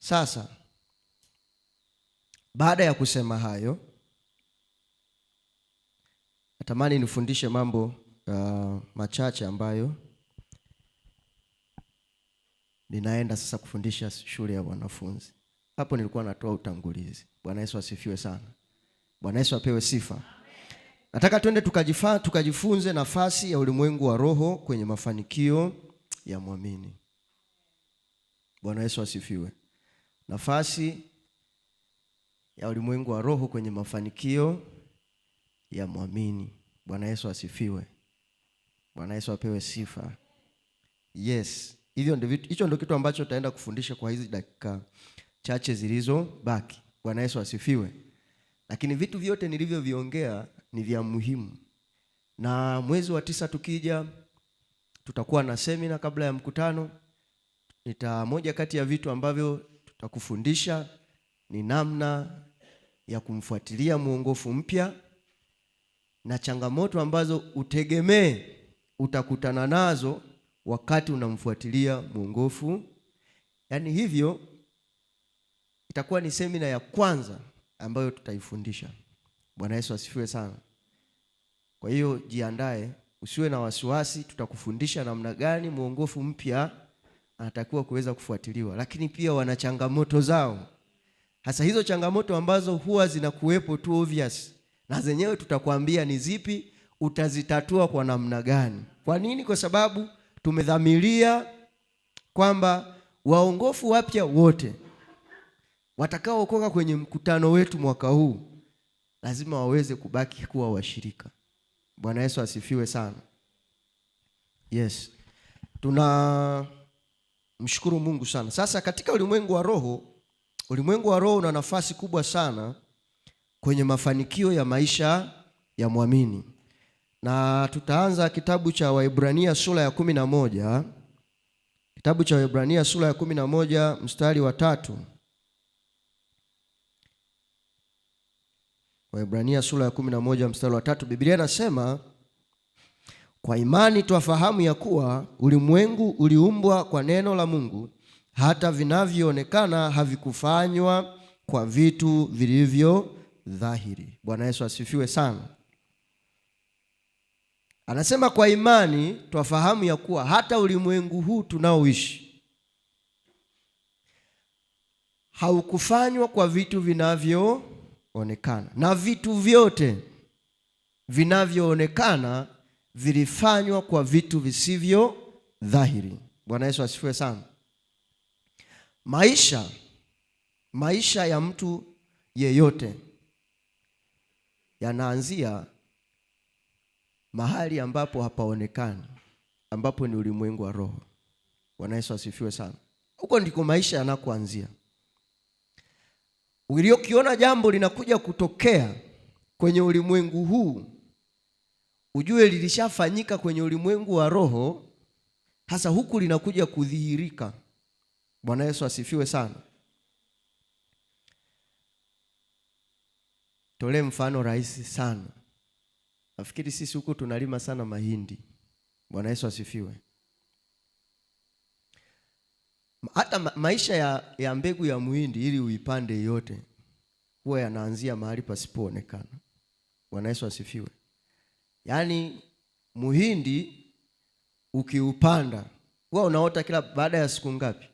Sasa baada ya kusema hayo, natamani nifundishe mambo machache ambayo ninaenda sasa kufundisha shule ya wanafunzi. Hapo nilikuwa natoa utangulizi. Bwana Yesu asifiwe sana. Bwana Yesu apewe sifa. Nataka twende tukajifunze nafasi ya ulimwengu wa roho kwenye mafanikio ya muamini. Bwana Yesu asifiwe. Nafasi ya ulimwengu wa roho kwenye mafanikio ya muamini. Bwana Yesu asifiwe. Bwana Yesu apewe sifa. Yes, hicho ndio kitu ambacho tutaenda kufundisha kwa hizi dakika chache zilizobaki. Bwana Yesu asifiwe. Lakini vitu vyote nilivyoviongea ni vya muhimu. Na mwezi wa 9 tukija tutakuwa na semina kabla ya mkutano. Moja kati ya vitu ambavyo tutakufundisha ni namna ya kumfuatilia mwongofu mpya na changamoto ambazo utegemee utakutana nazo wakati unamfuatilia mwongofu. Yaani hivyo itakuwa ni semina ya kwanza ambayo tutaifundisha. Bwana Yesu asifiwe sana. Kwa hiyo jiandae, usiwe na wasiwasi, tutakufundisha namna gani mwongofu mpya anatakiwa kuweza kufuatiliwa. Lakini pia wana changamoto zao. Hasa hizo changamoto ambazo huwa zinakuwepo tu obvious, na zenyewe tutakwambia ni zipi, utazitatua kwa namna gani. Kwa nini? Kwa sababu tumedhamiria kwamba waongofu wapya wote watakaookoka kwenye mkutano wetu mwaka huu lazima waweze kubaki kuwa washirika. Bwana Yesu asifiwe sana. Yes. Tunamshukuru Mungu sana. Sasa katika ulimwengu wa roho una nafasi kubwa sana kwenye mafanikio ya maisha ya muamini. Na tutaanza kitabu cha Waebrania sura ya 11. Kitabu cha Waebrania sura ya 11 mstari wa 3. Waebrania sura ya 11 mstari wa 3, Biblia inasema, kwa imani twafahamu ya kuwa ulimwengu uliumbwa kwa neno la Mungu, hata vinavyoonekana havikufanywa kwa vitu vilivyo dhahiri. Bwana Yesu asifiwe sana. Anasema kwa imani twafahamu ya kuwa hata ulimwengu huu tunaoishi haukufanywa kwa vitu vinavyoonekana, na vitu vyote vinavyoonekana vilifanywa kwa vitu visivyo dhahiri. Bwana Yesu asifiwe sana. Maisha ya mtu yeyote yanaanzia mahali ambapo hapaonekani, ambapo ni ulimwengu wa roho. Bwana Yesu asifiwe sana. Huko ndiko maisha yanakoanzia. Ukiona jambo linakuja kutokea kwenye ulimwengu huu, ujue lilishafanyika kwenye ulimwengu wa roho, hasa huku linakuja kudhihirika. Bwana Yesu asifiwe sana. Tolee mfano rahisi sana. Nafikiri sisi huku tunalima sana mahindi. Bwana Yesu asifiwe. Hata maisha ya mbegu ya muhindi ili uipande yote huwa yanaanzia mahali pasipoonekana. Bwana Yesu asifiwe. Yaani muhindi ukiupanda huwa unaota kila baada ya siku ngapi?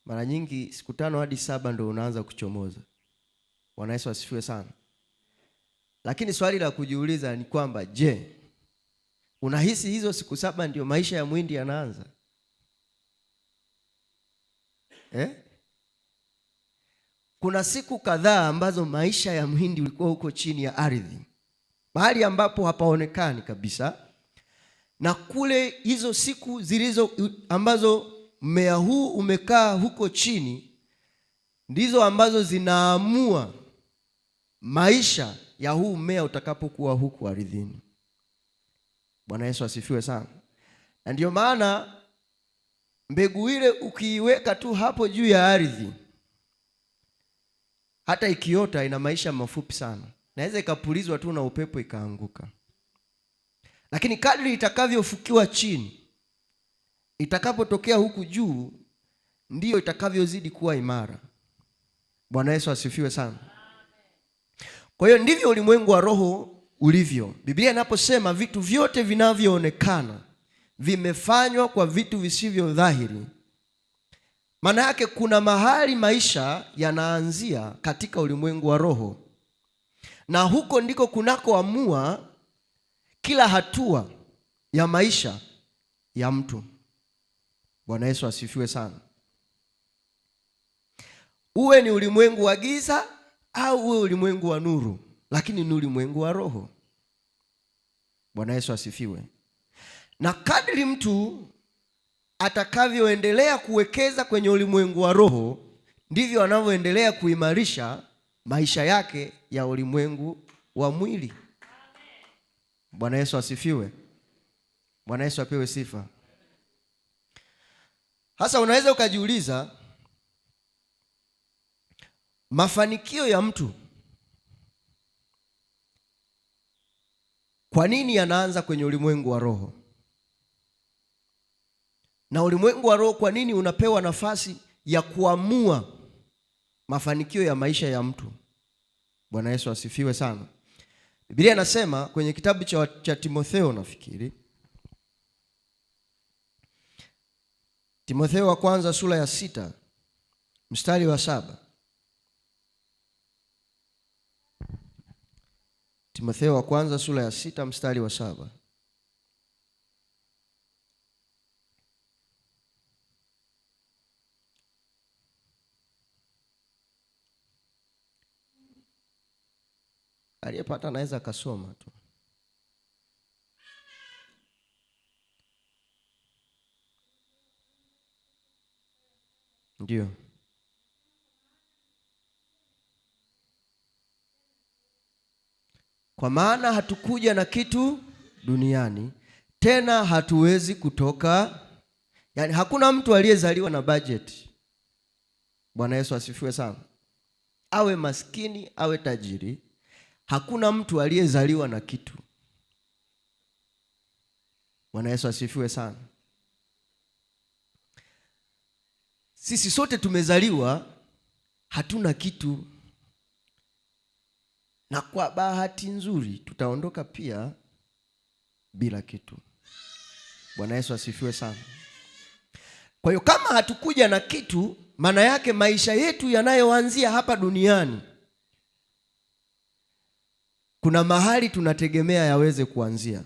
Mara nyingi siku 5 hadi 7 ndio unaanza kuchomoza. Bwana Yesu asifiwe sana. Lakini swali la kujiuliza ni kwamba, je, unahisi hizo siku 7 ndio maisha ya muhindi yanaanza? Kuna siku kadhaa ambazo maisha ya muhindi ulikuwa huko chini ya ardhi, mahali ambapo hapaonekani kabisa. Na kule hizo siku ambazo mmea huu umekaa huko chini ndizo ambazo zinaamua maisha ya huu mmea utakapokuwa huku ardhini. Bwana Yesu asifiwe sana. Na ndio maana mbegu ile ukiiweka tu hapo juu ya ardhi, hata ikiota ina maisha mafupi sana. Naweza ikapulizwa tu na upepo ikaanguka. Lakini kadri itakavyofukiwa chini itakapotokea huku juu ndiyo itakavyozidi kuwa imara. Bwana Yesu asifiwe sana. Kwa hiyo ndivyo ulimwengu wa roho ulivyo. Biblia inaposema vitu vyote vinavyoonekana vimefanywa kwa vitu visivyo dhahiri, maana yake kuna mahali maisha yanaanzia katika ulimwengu wa roho, na huko ndiko kunakoamua kila hatua ya maisha ya mtu. Bwana Yesu asifiwe sana. Uwe ni ulimwengu wa giza au uwe ulimwengu wa nuru, lakini ni ulimwengu wa roho. Bwana Yesu asifiwe. Na kadri mtu atakavyoendelea kuwekeza kwenye ulimwengu wa roho, ndivyo anavyoendelea kuimarisha maisha yake ya ulimwengu wa mwili. Bwana Yesu asifiwe. Bwana Yesu apewe sifa. Hasa unaweza ukajiuliza, mafanikio ya mtu kwa nini yanaanza kwenye ulimwengu wa roho? Na ulimwengu wa roho kwa nini unapewa nafasi ya kuamua mafanikio ya maisha ya mtu? Bwana Yesu asifiwe sana. Biblia inasema kwenye kitabu cha Timotheo, nafikiri Timotheo wa kwanza sura ya 6 mstari wa 7. Timotheo wa kwanza sura ya 6 mstari wa 7. Aliyepata anaweza akasoma tu. Ndio. Kwa maana hatukuja na kitu duniani, tena hatuwezi kutoka. Yaani hakuna mtu aliyezaliwa na budget. Bwana Yesu asifiwe sana. Awe maskini, awe tajiri, hakuna mtu aliyezaliwa na kitu. Bwana Yesu asifiwe sana. Sisi sote tumezaliwa hatuna kitu, na kwa bahati nzuri tutaondoka pia bila kitu. Bwana Yesu asifiwe sana. Kwa hiyo kama hatukuja na kitu, maana yake maisha yetu yanayoanzia hapa duniani kuna mahali tunategemea yaweze kuanzia.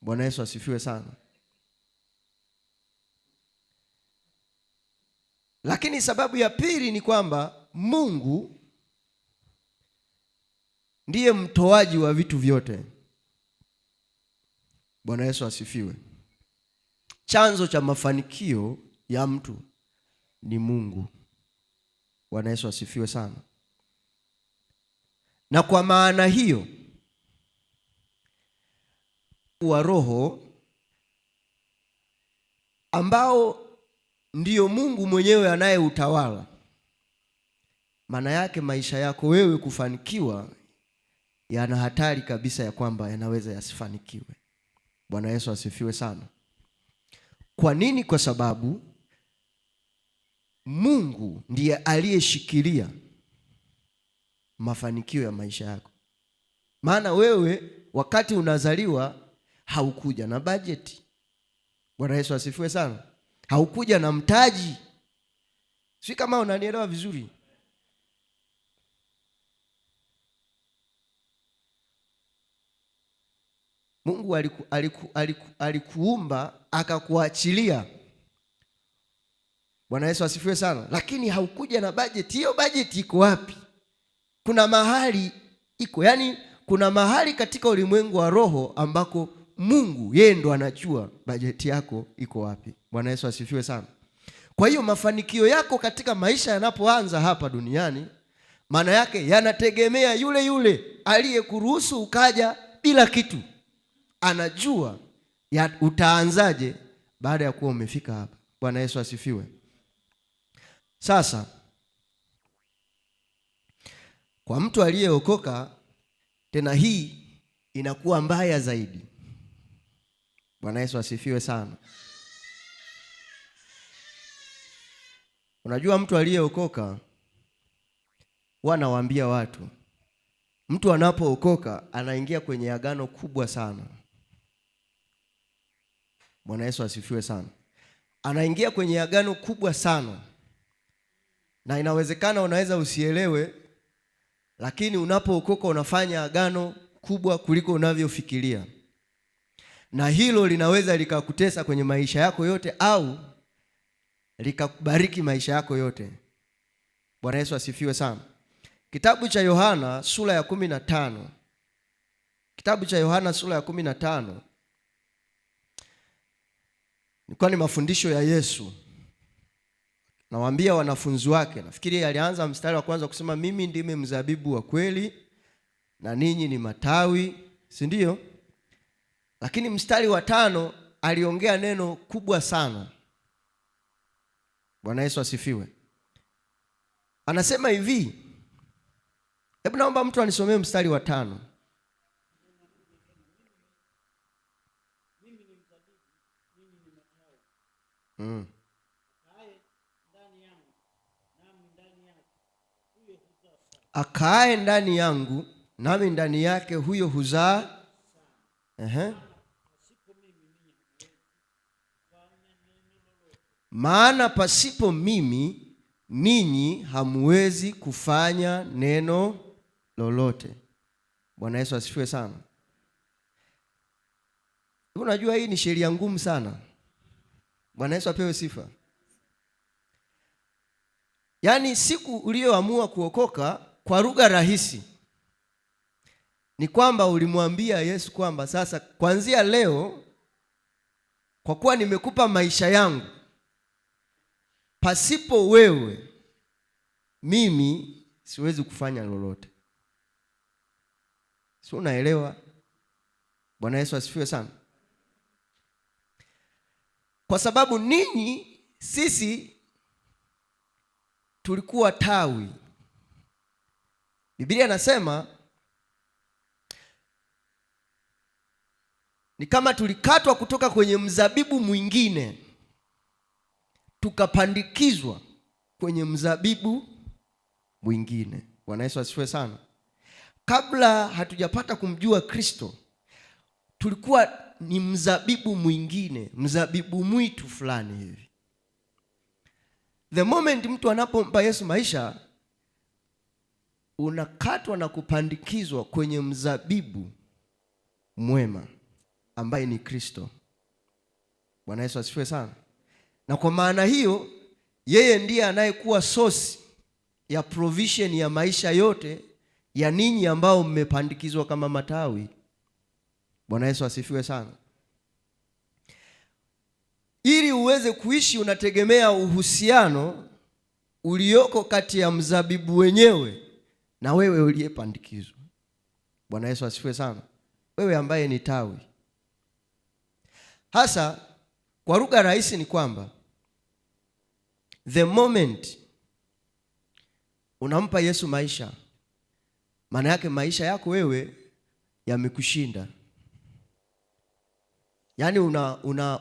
Bwana Yesu asifiwe sana. Lakini sababu ya pili ni kwamba Mungu ndiye mtoaji wa vitu vyote. Bwana Yesu asifiwe. Chanzo cha mafanikio ya mtu ni Mungu. Bwana Yesu asifiwe sana. Na kwa maana hiyo wa roho ambao ndiyo Mungu mwenyewe anayeutawala, maana yake maisha yako wewe kufanikiwa yana hatari kabisa ya kwamba yanaweza yasifanikiwe. Bwana Yesu asifiwe sana. Kwa nini? Kwa sababu Mungu ndiye aliyeshikilia mafanikio ya maisha yako. Maana wewe wakati unazaliwa haukuja na bajeti. Bwana Yesu asifiwe sana. Haukuja na mtaji. Si kama unanielewa vizuri. Mungu alikuumba akakuachilia. Bwana Yesu asifiwe sana. Lakini haukuja na bajeti. Hiyo bajeti iko wapi? Kuna mahali iko. Yaani kuna mahali katika ulimwengu wa roho ambako Mungu yeye ndo anajua bajeti yako iko wapi. Bwana Yesu asifiwe sana. Kwa hiyo mafanikio yako katika maisha yanapoanza hapa duniani, maana yake yanategemea yule yule aliyekuruhusu ukaja bila kitu. Anajua utaanzaje baada ya kuwa umefika hapa. Bwana Yesu asifiwe. Sasa kwa mtu aliyeokoka, tena hii inakuwa mbaya zaidi. Bwana Yesu asifiwe sana. Unajua mtu aliyeokoka, wanawaambia watu, mtu anapookoka anaingia kwenye agano kubwa sana. Bwana Yesu asifiwe sana. Anaingia kwenye agano kubwa sana, na inawezekana unaweza usielewe, lakini unapookoka unafanya agano kubwa kuliko unavyofikiria, na hilo linaweza likakutesa kwenye maisha yako yote au likakubariki maisha yako yote. Bwana Yesu asifiwe sana. Kitabu cha Yohana sura ya 15. Kitabu cha Yohana sura ya 15. Nilikuwa ni mafundisho ya Yesu. Nawaambia wanafunzi wake, nafikiri alianza mstari wa kwanza kusema mimi ndimi mzabibu wa kweli na ninyi ni matawi, si ndio? Lakini mstari wa 5 aliongea neno kubwa sana. Bwana Yesu asifiwe. Anasema hivi, hebu naomba mtu anisomee mstari wa 5. Akaaye ndani yangu nami ndani yake, huyo huzaa. Maana pasipo mimi ninyi hamwezi kufanya neno lolote. Bwana Yesu asifiwe sana. Unajua hii ni sheria ngumu sana. Bwana Yesu apewe sifa. Yaani siku uliyoamua kuokoka, kwa lugha rahisi ni kwamba ulimwambia Yesu kwamba sasa kuanzia leo, kwa kuwa nimekupa maisha yangu, pasipo wewe mimi siwezi kufanya lolote. Si unaelewa? Bwana Yesu asifiwe sana. Kwa sababu sisi tulikuwa tawi. Biblia inasema ni kama tulikatwa kutoka kwenye mzabibu mwingine tukapandikizwa kwenye mzabibu mwingine. Bwana Yesu asifiwe sana. Kabla hatujapata kumjua Kristo, tulikuwa ni mzabibu mwingine, mzabibu mwitu fulani hivi. The moment mtu anapompa Yesu maisha, unakatwa na kupandikizwa kwenye mzabibu mwema ambaye ni Kristo. Bwana Yesu asifiwe sana. Na kwa maana hiyo, yeye ndiye anayekuwa source ya provision ya maisha yote ya ninyi ambao mmepandikizwa kama matawi. Bwana Yesu asifiwe sana. Ili uweze kuishi, unategemea uhusiano ulioko kati ya mzabibu wenyewe na wewe uliyepandikizwa. Bwana Yesu asifiwe sana. Wewe ambaye ni tawi. Hasa kwa lugha rahisi ni kwamba the moment unampa Yesu maisha, maana yake maisha yako wewe yamekushinda. Yaani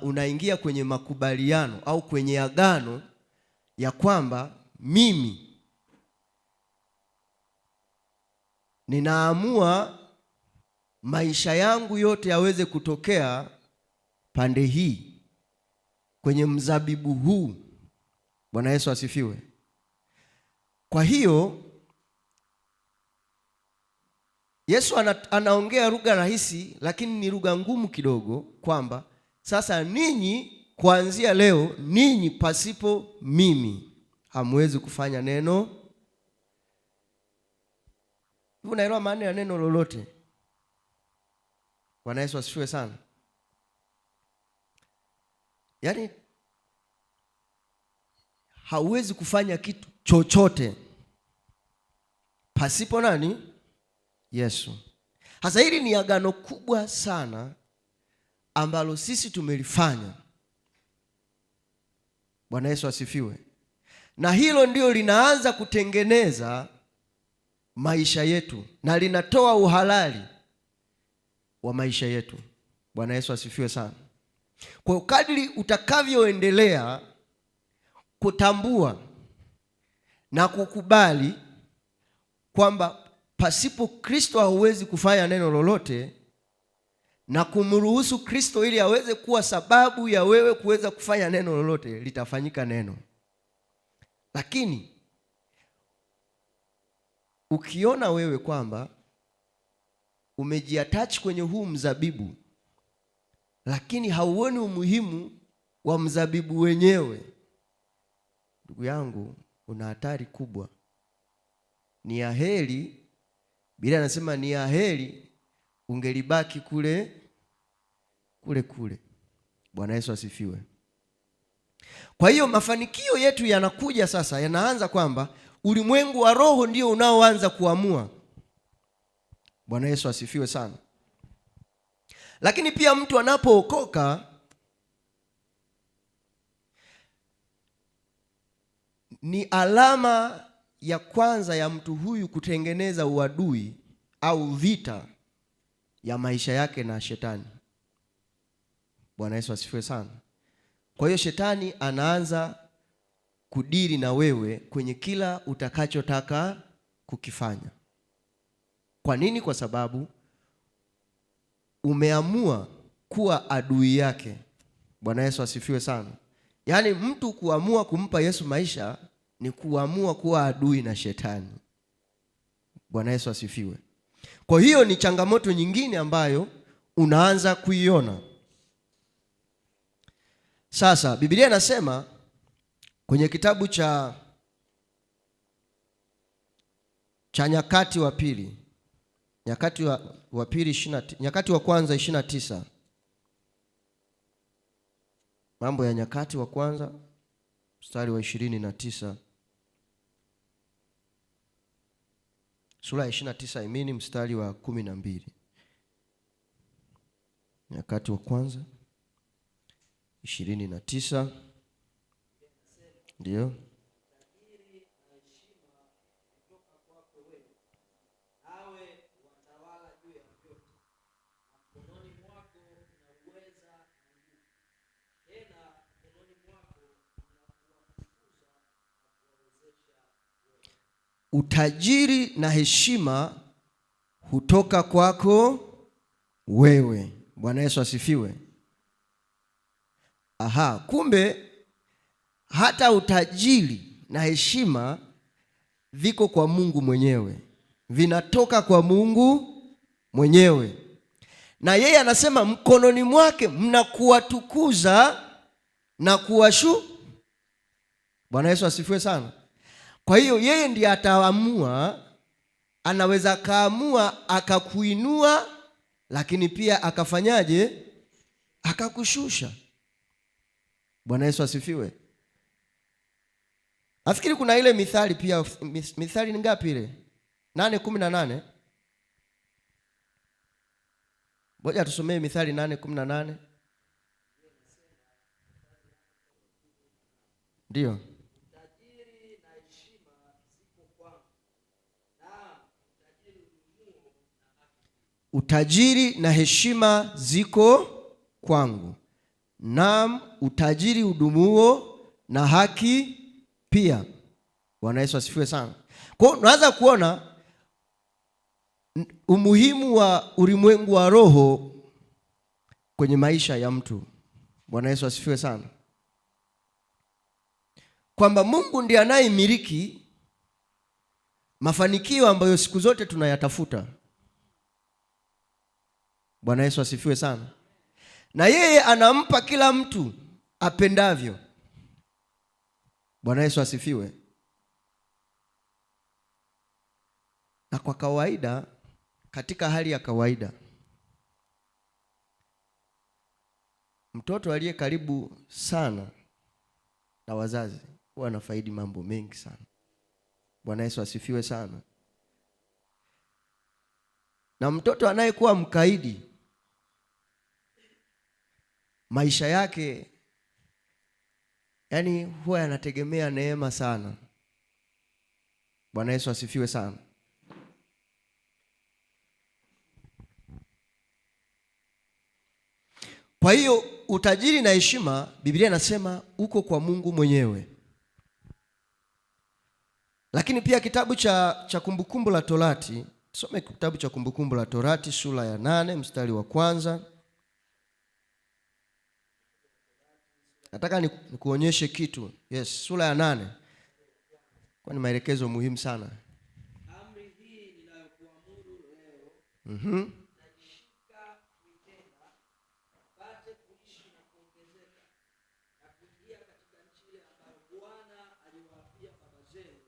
unaingia kwenye makubaliano au kwenye agano ya kwamba mimi ninaamua maisha yangu yote yaweze kutokea pande hii kwenye mzabibu huu. Bwana Yesu asifiwe. Kwa hiyo Yesu anaongea lugha rahisi, lakini ni lugha ngumu kidogo, kwamba sasa ninyi kuanzia leo, ninyi pasipo mimi hamwezi kufanya neno. Hivi unaelewa maana ya neno lolote? Bwana Yesu asifiwe sana. Yaani hauwezi kufanya kitu chochote pasipo nani? Yesu. Hasa hili ni agano kubwa sana ambalo sisi tumelifanya. Bwana Yesu asifiwe. Na hilo ndio linaanza kutengeneza maisha yetu na linatoa uhalali wa maisha yetu. Bwana Yesu asifiwe sana. Kwa kadri utakavyoendelea kutambua na kukubali kwamba pasipo Kristo hauwezi kufanya neno lolote, na kumruhusu Kristo ili aweze kuwa sababu ya wewe kuweza kufanya neno lolote, litafanyika neno. Lakini ukiona wewe kwamba umejiattach kwenye huu mzabibu, lakini hauoni umuhimu wa mzabibu wenyewe, ndugu yangu, una hatari kubwa. Ni aheri, Biblia anasema ni aheri ungelibaki kule. Bwana Yesu asifiwe. Kwa hiyo mafanikio yetu yanakuja sasa, yanaanza kwamba ulimwengu wa roho ndio unaoanza kuamua. Bwana Yesu asifiwe sana. Lakini pia mtu anapookoka, ni alama ya kwanza ya mtu huyu kutengeneza uadui au vita ya maisha yake na shetani. Bwana Yesu asifiwe sana. Kwa hiyo shetani anaanza kudili na wewe kwenye kila utakachotaka kukifanya. Kwa nini? Kwa sababu umeamua kuwa adui yake. Bwana Yesu asifiwe sana. Yaani mtu kuamua kumpa Yesu maisha ni kuamua kuwa adui na shetani. Bwana Yesu asifiwe. Kwa hiyo ni changamoto nyingine ambayo unaanza kuiona. Sasa Biblia inasema kwenye kitabu cha Nyakati wa pili, Nyakati wa kwanza 29. Mambo ya Nyakati wa kwanza mstari wa 29. Sura ya 29 mstari wa 12. Nyakati wa kwanza 29. Ndio. Utajiri na heshima hutoka kwako wewe. Bwana Yesu asifiwe. Kumbe hata utajiri na heshima viko kwa Mungu mwenyewe, vinatoka kwa Mungu mwenyewe. Na yeye anasema mkononi mwake mna kuwatukuza na kuwashu. Bwana Yesu asifiwe sana. Kwa hiyo yeye ndiye ataamua, anaweza akaamua akakuinua, lakini pia akafanyaje? Akakushusha. Bwana Yesu asifiwe. Nafikiri kuna ile Mithali pia. Mithali ni ngapi ile? 8:18. Ngoja tusomee Mithali 8:18. Ndio. Utajiri na heshima ziko kwangu, naam utajiri udumuo na haki pia. Bwana Yesu asifiwe sana. Kwa hiyo unaanza kuona umuhimu wa ulimwengu wa roho kwenye maisha ya mtu. Bwana Yesu asifiwe sana. Kwamba Mungu ndiye anayemiliki mafanikio ambayo siku zote tunayatafuta. Bwana Yesu asifiwe sana. Na yeye anampa kila mtu apendavyo. Bwana Yesu asifiwe. Na kwa kawaida, katika hali ya kawaida, mtoto aliye karibu sana na wazazi huwa anafaidi mambo mengi sana. Bwana Yesu asifiwe sana. Na mtoto anayekuwa mkaidi, maisha yake huwa yanategemea neema sana. Bwana Yesu asifiwe sana. Kwa hiyo utajiri na heshima, Biblia inasema uko kwa Mungu mwenyewe. Lakini pia kitabu cha Kumbukumbu la Torati, tusome kitabu cha Kumbukumbu la Torati sura ya 8 mstari wa kwanza. Nataka nikuonyeshe kitu. Yes, sura ya 8. Kwa ni maelekezo muhimu sana. Amri hii ninayokuamuru leo, najishika kuitenda, upate kuishi na kuongezeka, na kuingia katika nchi ile ambayo Bwana aliwaapia baba zenu,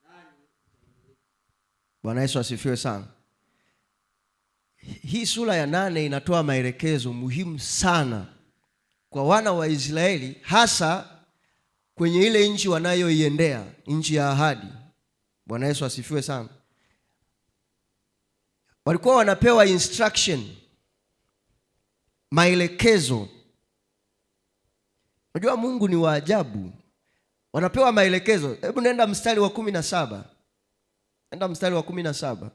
nanyi mtaimiliki. Bwana Yesu asifiwe sana. Hii sura ya 8 inatoa maelekezo muhimu sana kwa wana wa Israeli, hasa kwenye ile nchi wanayoiendea, nchi ya ahadi. Bwana Yesu asifiwe sana. Walikuwa wanapewa instruction, maelekezo. Unajua Mungu ni wa ajabu. Wanapewa maelekezo. Hebu nenda mstari wa 17. Nenda mstari wa 17.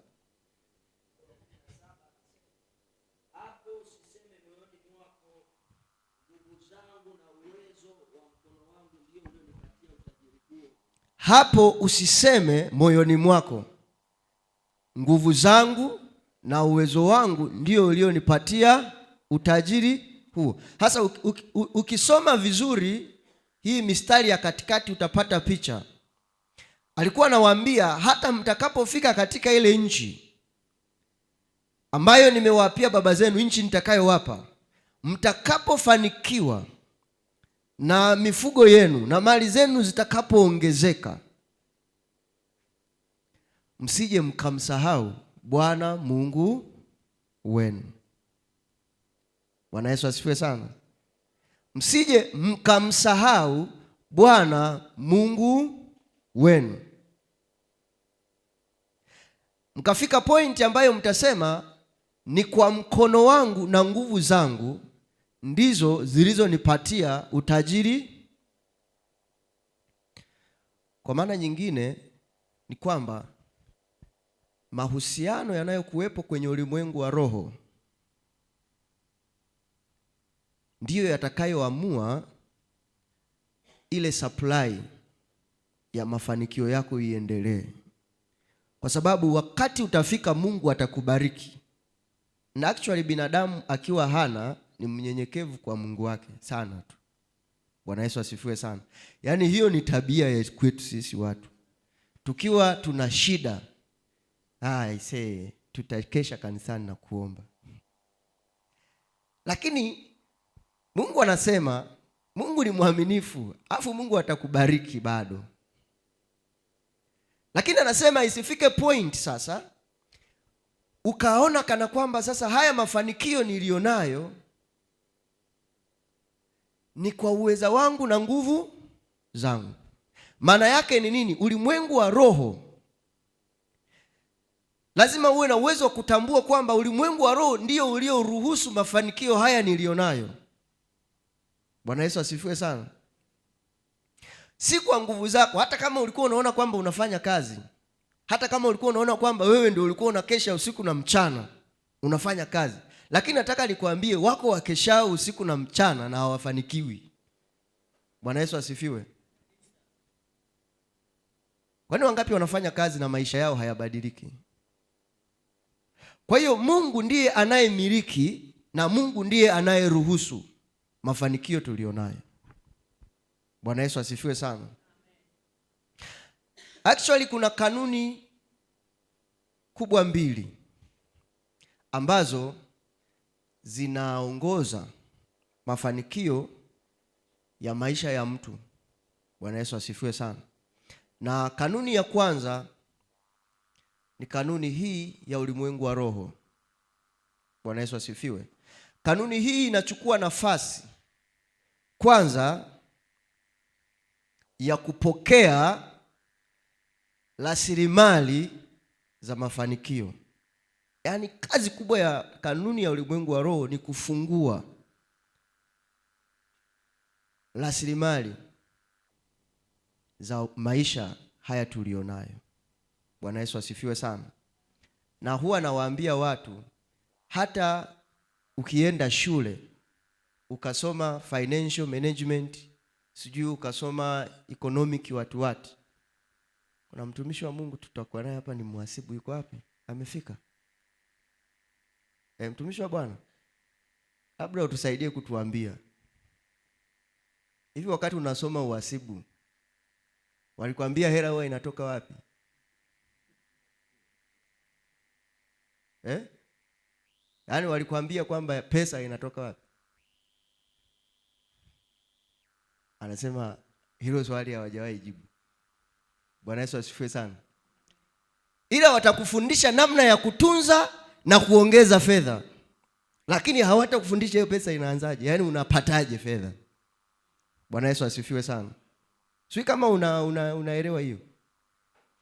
Hapo usiseme moyoni mwako, nguvu zangu na uwezo wangu ndio ulionipatia utajiri huu. Hasa ukisoma vizuri hii mistari ya katikati utapata picha. Alikuwa anawaambia hata mtakapofika katika ile nchi ambayo nimewapia baba zenu, nchi nitakayowapa, mtakapofanikiwa na mifugo yenu na mali zenu zitakapoongezeka, msije mkamsahau Bwana Mungu wenu. Bwana Yesu asifiwe sana. Msije mkamsahau Bwana Mungu wenu. Mkafika point ambayo mtasema ni kwa mkono wangu na nguvu zangu ndizo zilizonipatia utajiri. Kwa maana nyingine ni kwamba mahusiano yanayokuwepo kwenye ulimwengu wa roho ndiyo yatakayoamua ile supply ya mafanikio yako iendelee. Kwa sababu wakati utafika Mungu atakubariki. Na actually binadamu akiwa hana ni mnyenyekevu kwa Mungu wake sana tu. Bwana Yesu asifiwe sana. Yaani hiyo ni tabia ya kwetu sisi watu. Tukiwa tuna shida, tutakesha kanisani na kuomba. Lakini Mungu anasema, Mungu ni mwaminifu, afu Mungu atakubariki bado. Lakini anasema isifike point sasa ukaona kana kwamba sasa haya mafanikio nilionayo ni kwa uweza wangu na nguvu zangu. Maana yake ni nini? Ulimwengu wa roho lazima uwe na uwezo wa kutambua kwamba ulimwengu wa roho ndio ulioruhusu mafanikio haya nilionayo. Bwana Yesu asifiwe sana. Si kwa nguvu zako. Hata kama ulikuwa unaona kwamba unafanya kazi, hata kama ulikuwa unaona kwamba wewe ndio ulikuwa unakesha usiku na mchana unafanya kazi, lakini nataka nikwambie wako wakeshao usiku na mchana na hawafanikiwi. Bwana Yesu asifiwe. Kwani wangapi wanafanya kazi na maisha yao hayabadiliki? Kwa hiyo Mungu ndiye anayemiliki na Mungu ndiye anayeruhusu mafanikio tulionayo. Bwana Yesu asifiwe sana. Actually kuna kanuni kubwa mbili ambazo zinaongoza mafanikio ya maisha ya mtu. Bwana Yesu asifiwe sana. Na kanuni ya kwanza ni kanuni hii ya ulimwengu wa roho. Bwana Yesu asifiwe. Kanuni hii inachukua nafasi kwanza ya kupokea rasilimali za mafanikio. Yaani kazi kubwa ya kanuni ya ulimwengu wa roho ni kufungua rasilimali za maisha haya tulionayo. Bwana Yesu asifiwe sana. Na huwa nawaambia watu, hata ukienda shule ukasoma financial management, sijui ukasoma economic watu, Kuna mtumishi wa Mungu tutakuwa naye hapa, ni mhasibu, yuko wapi? Amefika? Mtumishi wa Bwana, labda utusaidie kutuambia hivi, wakati unasoma uhasibu walikwambia hela huwa inatoka wapi? Yaani walikwambia kwamba pesa inatoka wapi? Anasema hilo swali hawajawahi jibu. Bwana Yesu asifiwe sana. Ila watakufundisha namna ya kutunza na kuongeza fedha, lakini hawatakufundisha hiyo pesa inaanzaje, yaani unapataje fedha. Bwana Yesu asifiwe sana. Sio kama unaelewa hiyo.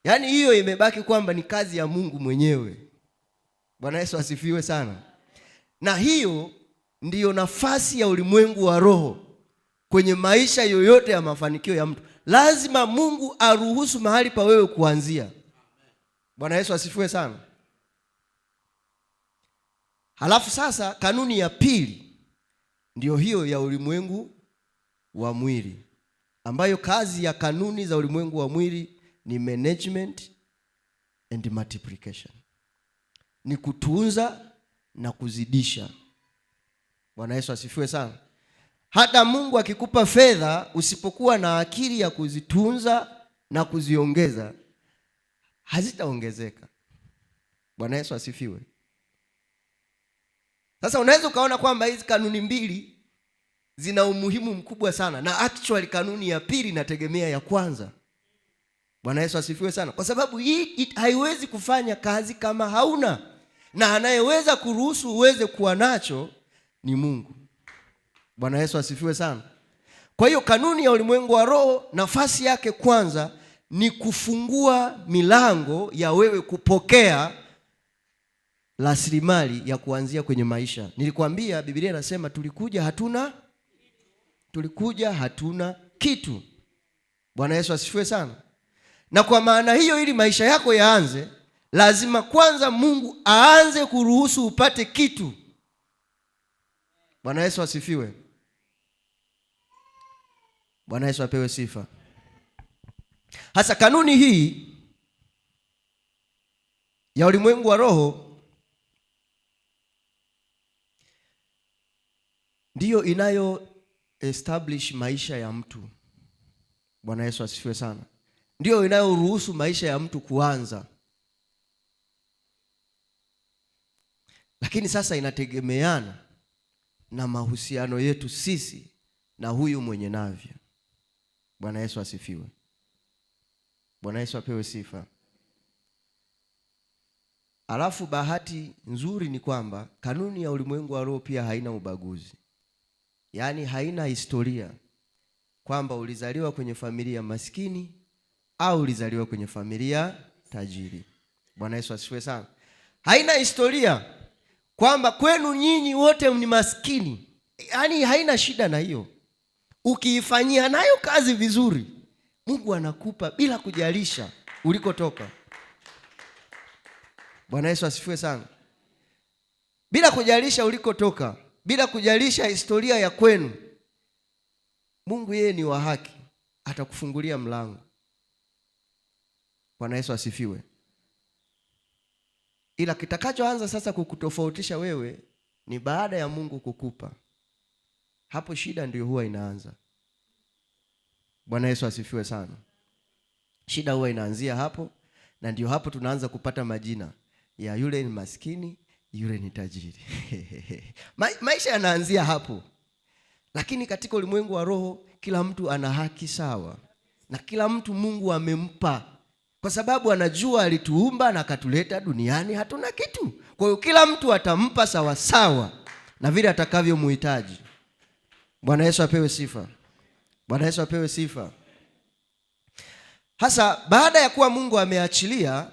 Yaani hiyo imebaki kwamba ni kazi ya Mungu mwenyewe. Bwana Yesu asifiwe sana. Na hiyo ndiyo nafasi ya ulimwengu wa roho kwenye maisha yoyote ya mafanikio ya mtu. Lazima Mungu aruhusu mahali pa wewe kuanzia. Bwana Yesu asifiwe sana. Halafu sasa kanuni ya pili ndiyo hiyo ya ulimwengu wa mwili, ambayo kazi ya kanuni za ulimwengu wa mwili ni management and multiplication. Ni kutunza na kuzidisha. Bwana Yesu asifiwe sana. Hata Mungu akikupa fedha, usipokuwa na akili ya kuzitunza na kuziongeza, hazitaongezeka. Bwana Yesu asifiwe. Sasa unaweza ukaona kwamba hizi kanuni mbili zina umuhimu mkubwa sana, na actually kanuni ya pili inategemea ya kwanza. Bwana Yesu asifiwe sana. Kwa sababu hii haiwezi kufanya kazi kama hauna, na anayeweza kuruhusu uweze kuwa nacho ni Mungu. Bwana Yesu asifiwe sana. Kwa hiyo kanuni ya ulimwengu wa roho, nafasi yake kwanza ni kufungua milango ya wewe kupokea rasilimali ya kuanzia kwenye maisha. Nilikwambia Biblia inasema tulikuja hatuna kitu. Bwana Yesu asifiwe sana. Na kwa maana hiyo, ili maisha yako yaanze, lazima kwanza Mungu aanze kuruhusu upate kitu. Bwana Yesu asifiwe. Bwana Yesu apewe sifa. Hasa kanuni hii ya ulimwengu wa roho ndiyo inayo establish maisha ya mtu. Bwana Yesu asifiwe sana. Ndiyo inayoruhusu maisha ya mtu kuanza. Lakini sasa inategemeana na mahusiano yetu sisi na huyu mwenye navyo. Bwana Yesu asifiwe. Bwana Yesu apewe sifa. Alafu bahati nzuri ni kwamba kanuni ya ulimwengu wa roho pia haina ubaguzi. Yaani haina historia kwamba ulizaliwa kwenye familia maskini au ulizaliwa kwenye familia tajiri. Bwana Yesu asifiwe sana. Haina historia kwamba kwenu nyinyi wote ni maskini. Yaani haina shida na hiyo. Ukiifanyia nayo kazi vizuri, Mungu anakupa bila kujalisha ulikotoka. Bwana Yesu asifiwe sana. Bila kujalisha ulikotoka, bila kujalisha historia ya kwenu, Mungu yeye ni wa haki, atakufungulia mlango. Bwana Yesu asifiwe. Ila kitakachoanza sasa kukutofautisha wewe ni baada ya Mungu kukupa. Hapo shida ndio huwa inaanza. Bwana Yesu asifiwe sana. Shida huwa inaanzia hapo, na ndio hapo tunaanza kupata majina ya yule ni maskini, yule ni tajiri. Maisha yanaanzia hapo. Lakini katika ulimwengu wa roho kila mtu ana haki sawa, na kila mtu Mungu amempa, kwa sababu anajua alituumba na akatuleta duniani hatuna kitu. Kwa hiyo kila mtu atampa sawa sawa na vile atakavyomhitaji. Bwana Yesu apewe sifa. Bwana Yesu apewe sifa. Hasa baada ya kuwa Mungu ameachilia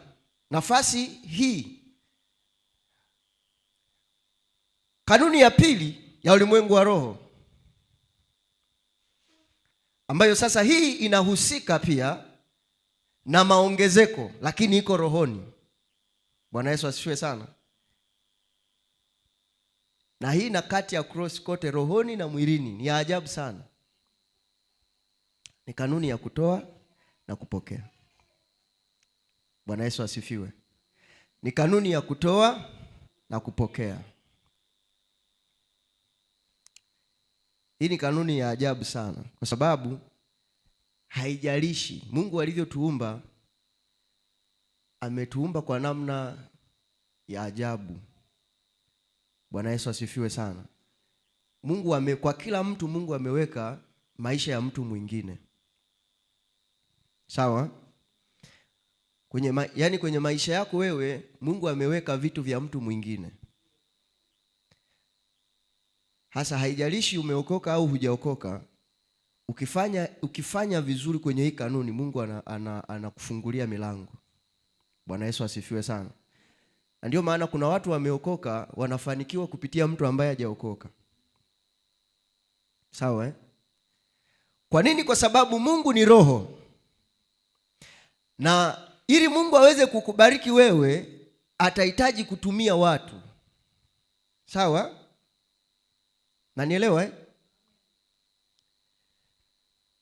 nafasi hii, kanuni ya pili ya ulimwengu wa roho, ambayo sasa hii inahusika pia na maongezeko, lakini iko rohoni. Bwana Yesu asifiwe sana. Na hii na kati ya cross kote rohoni na mwilini ni ya ajabu sana. Ni kanuni ya kutoa na kupokea. Bwana Yesu asifiwe. Ni kanuni ya kutoa na kupokea. Hii ni kanuni ya ajabu sana, kwa sababu haijalishi Mungu alivyotuumba, ametuumba kwa namna ya ajabu. Bwana Yesu asifiwe sana. Kwa kila mtu Mungu ameweka maisha ya mtu mwingine. Sawa? Kwenye maisha yako wewe Mungu ameweka vitu vya mtu mwingine. Hasa haijalishi umeokoka au hujaokoka, ukifanya vizuri kwenye hii kanuni, Mungu anakufungulia milango. Bwana Yesu asifiwe sana. Na ndio maana kuna watu wameokoka wanafanikiwa kupitia mtu ambaye hajaokoka. Sawa? Kwa nini? Kwa sababu Mungu ni roho. Na ili Mungu aweze kukubariki wewe, atahitaji kutumia watu. Sawa? Na nielewa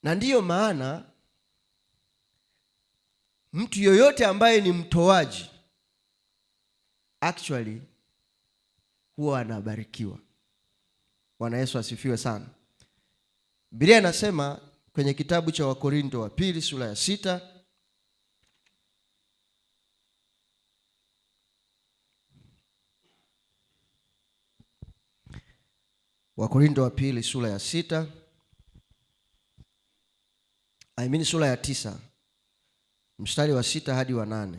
Na ndiyo maana mtu yoyote ambaye ni mtoaji actually huwa anabarikiwa. Bwana Yesu asifiwe sana. Biblia inasema kwenye kitabu cha Wakorintho wa pili sura ya 6, Wakorintho wa pili sura ya 6, sura ya 9 mstari wa 6 hadi wa 8.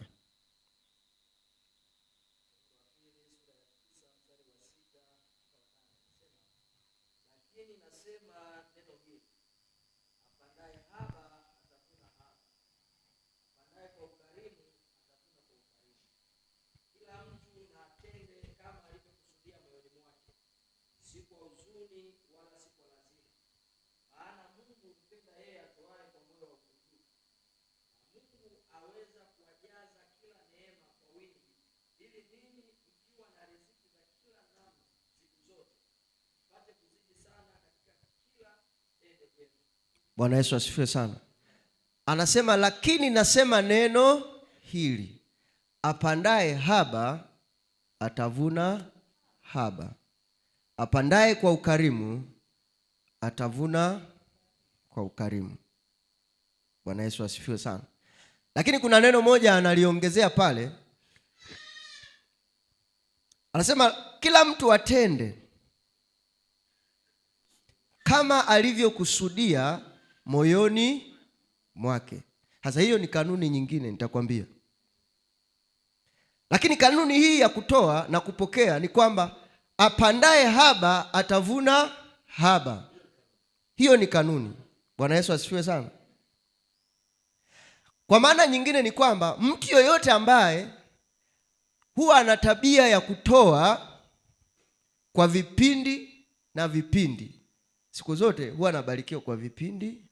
Bwana Yesu asifiwe sana. Anasema, lakini nasema neno hili, apandaye haba atavuna haba, apandaye kwa ukarimu atavuna kwa ukarimu. Bwana Yesu asifiwe sana. Lakini kuna neno moja analiongezea pale. Anasema kila mtu atende kama alivyokusudia moyoni mwake. Sasa hiyo ni kanuni nyingine nitakwambia. Lakini kanuni hii ya kutoa na kupokea ni kwamba apandaye haba atavuna haba. Hiyo ni kanuni. Bwana Yesu asifiwe sana. Kwa maana nyingine ni kwamba mtu yoyote ambaye huwa ana tabia ya kutoa kwa vipindi na vipindi, siku zote huwa anabarikiwa kwa vipindi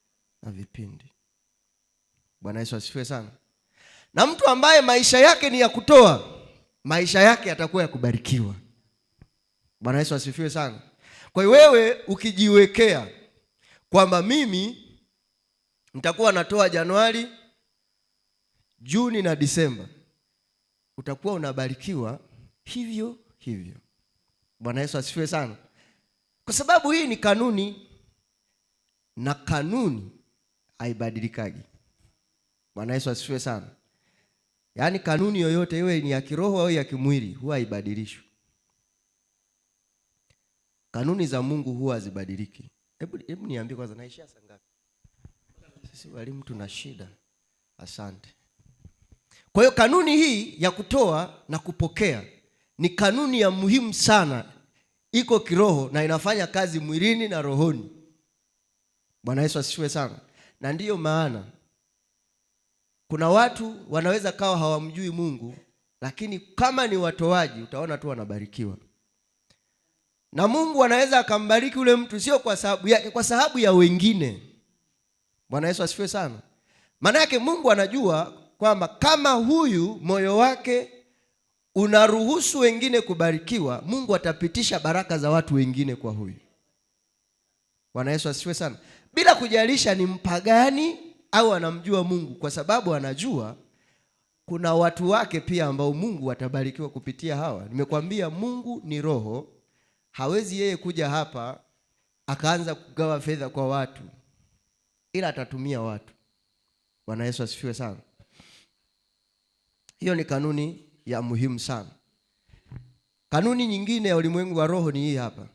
na vipindi. Bwana Yesu asifiwe sana. Na mtu ambaye maisha yake ni ya kutoa, maisha yake yatakuwa ya kubarikiwa. Bwana Yesu asifiwe sana. Kwa hiyo wewe ukijiwekea kwamba mimi nitakuwa natoa Januari, Juni na Disemba, utakuwa unabarikiwa hivyo hivyo. Bwana Yesu asifiwe sana. Kwa sababu hii ni kanuni, na kanuni haibadilikaji. Bwana Yesu asifiwe sana. Yaani kanuni yoyote iwe ni ya kiroho au ya kimwili huwa haibadilishwi. Kanuni za Mungu huwa hazibadiliki. Hebu niambie kwanza, naishia saa ngapi? Sisi walimu tuna shida. Asante. Kwa hiyo kanuni hii ya kutoa na kupokea ni kanuni ya muhimu sana. Iko kiroho na inafanya kazi mwilini na rohoni. Bwana Yesu asifiwe sana. Na ndiyo maana kuna watu wanaweza kawa hawamjui Mungu, lakini kama ni watoaji utaona tu wanabarikiwa. Na Mungu anaweza akambariki ule mtu sio kwa sababu yake, kwa sababu ya wengine. Bwana Yesu asifiwe sana. Maana yake Mungu anajua kwamba kama huyu moyo wake unaruhusu wengine kubarikiwa, Mungu atapitisha baraka za watu wengine kwa huyu. Bwana Yesu asifiwe sana. Bila kujalisha ni mpagani au anamjua Mungu, kwa sababu anajua kuna watu wake pia ambao Mungu atabarikiwa kupitia hawa. Nimekwambia Mungu ni roho, hawezi yeye kuja hapa akaanza kugawa fedha kwa watu, ila atatumia watu. Bwana Yesu asifiwe sana. Hiyo ni kanuni ya muhimu sana. Kanuni nyingine ya ulimwengu wa roho ni hii hapa.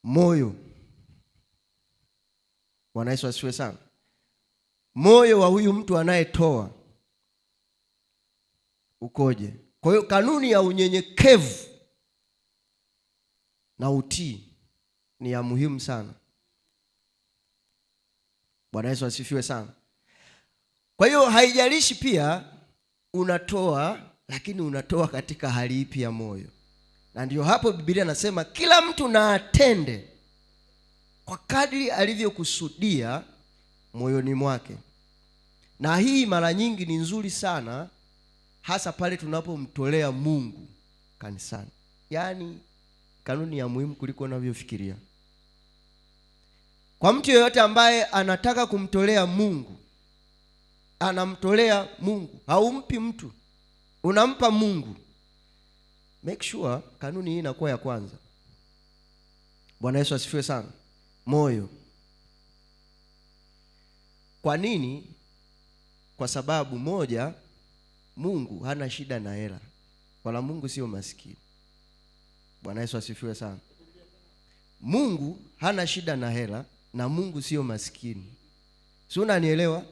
Moyo. Bwana Yesu asifiwe sana. Moyo wa huyu mtu anayetoa ukoje? Kwa hiyo kanuni ya unyenyekevu na utii ni ya muhimu sana. Bwana Yesu asifiwe sana. Kwa hiyo haijalishi pia unatoa, lakini unatoa katika hali ipi ya moyo. Na ndio hapo Biblia nasema kila mtu na atende kwa kadri alivyokusudia moyoni mwake. Na hii mara nyingi ni nzuri sana, hasa pale tunapomtolea Mungu kanisani. Yaani kanuni ya muhimu kuliko unavyofikiria. Kwa mtu yeyote ambaye anataka kumtolea Mungu, anamtolea Mungu, haumpi mtu, unampa Mungu. Make sure kanuni hii inakuwa ya kwanza. Bwana Yesu asifiwe sana. Moyo. Kwa nini? Kwa sababu moja, Mungu hana shida na hela, wala Mungu sio maskini. Bwana Yesu asifiwe sana. Mungu hana shida na hela na Mungu sio maskini. Si unanielewa?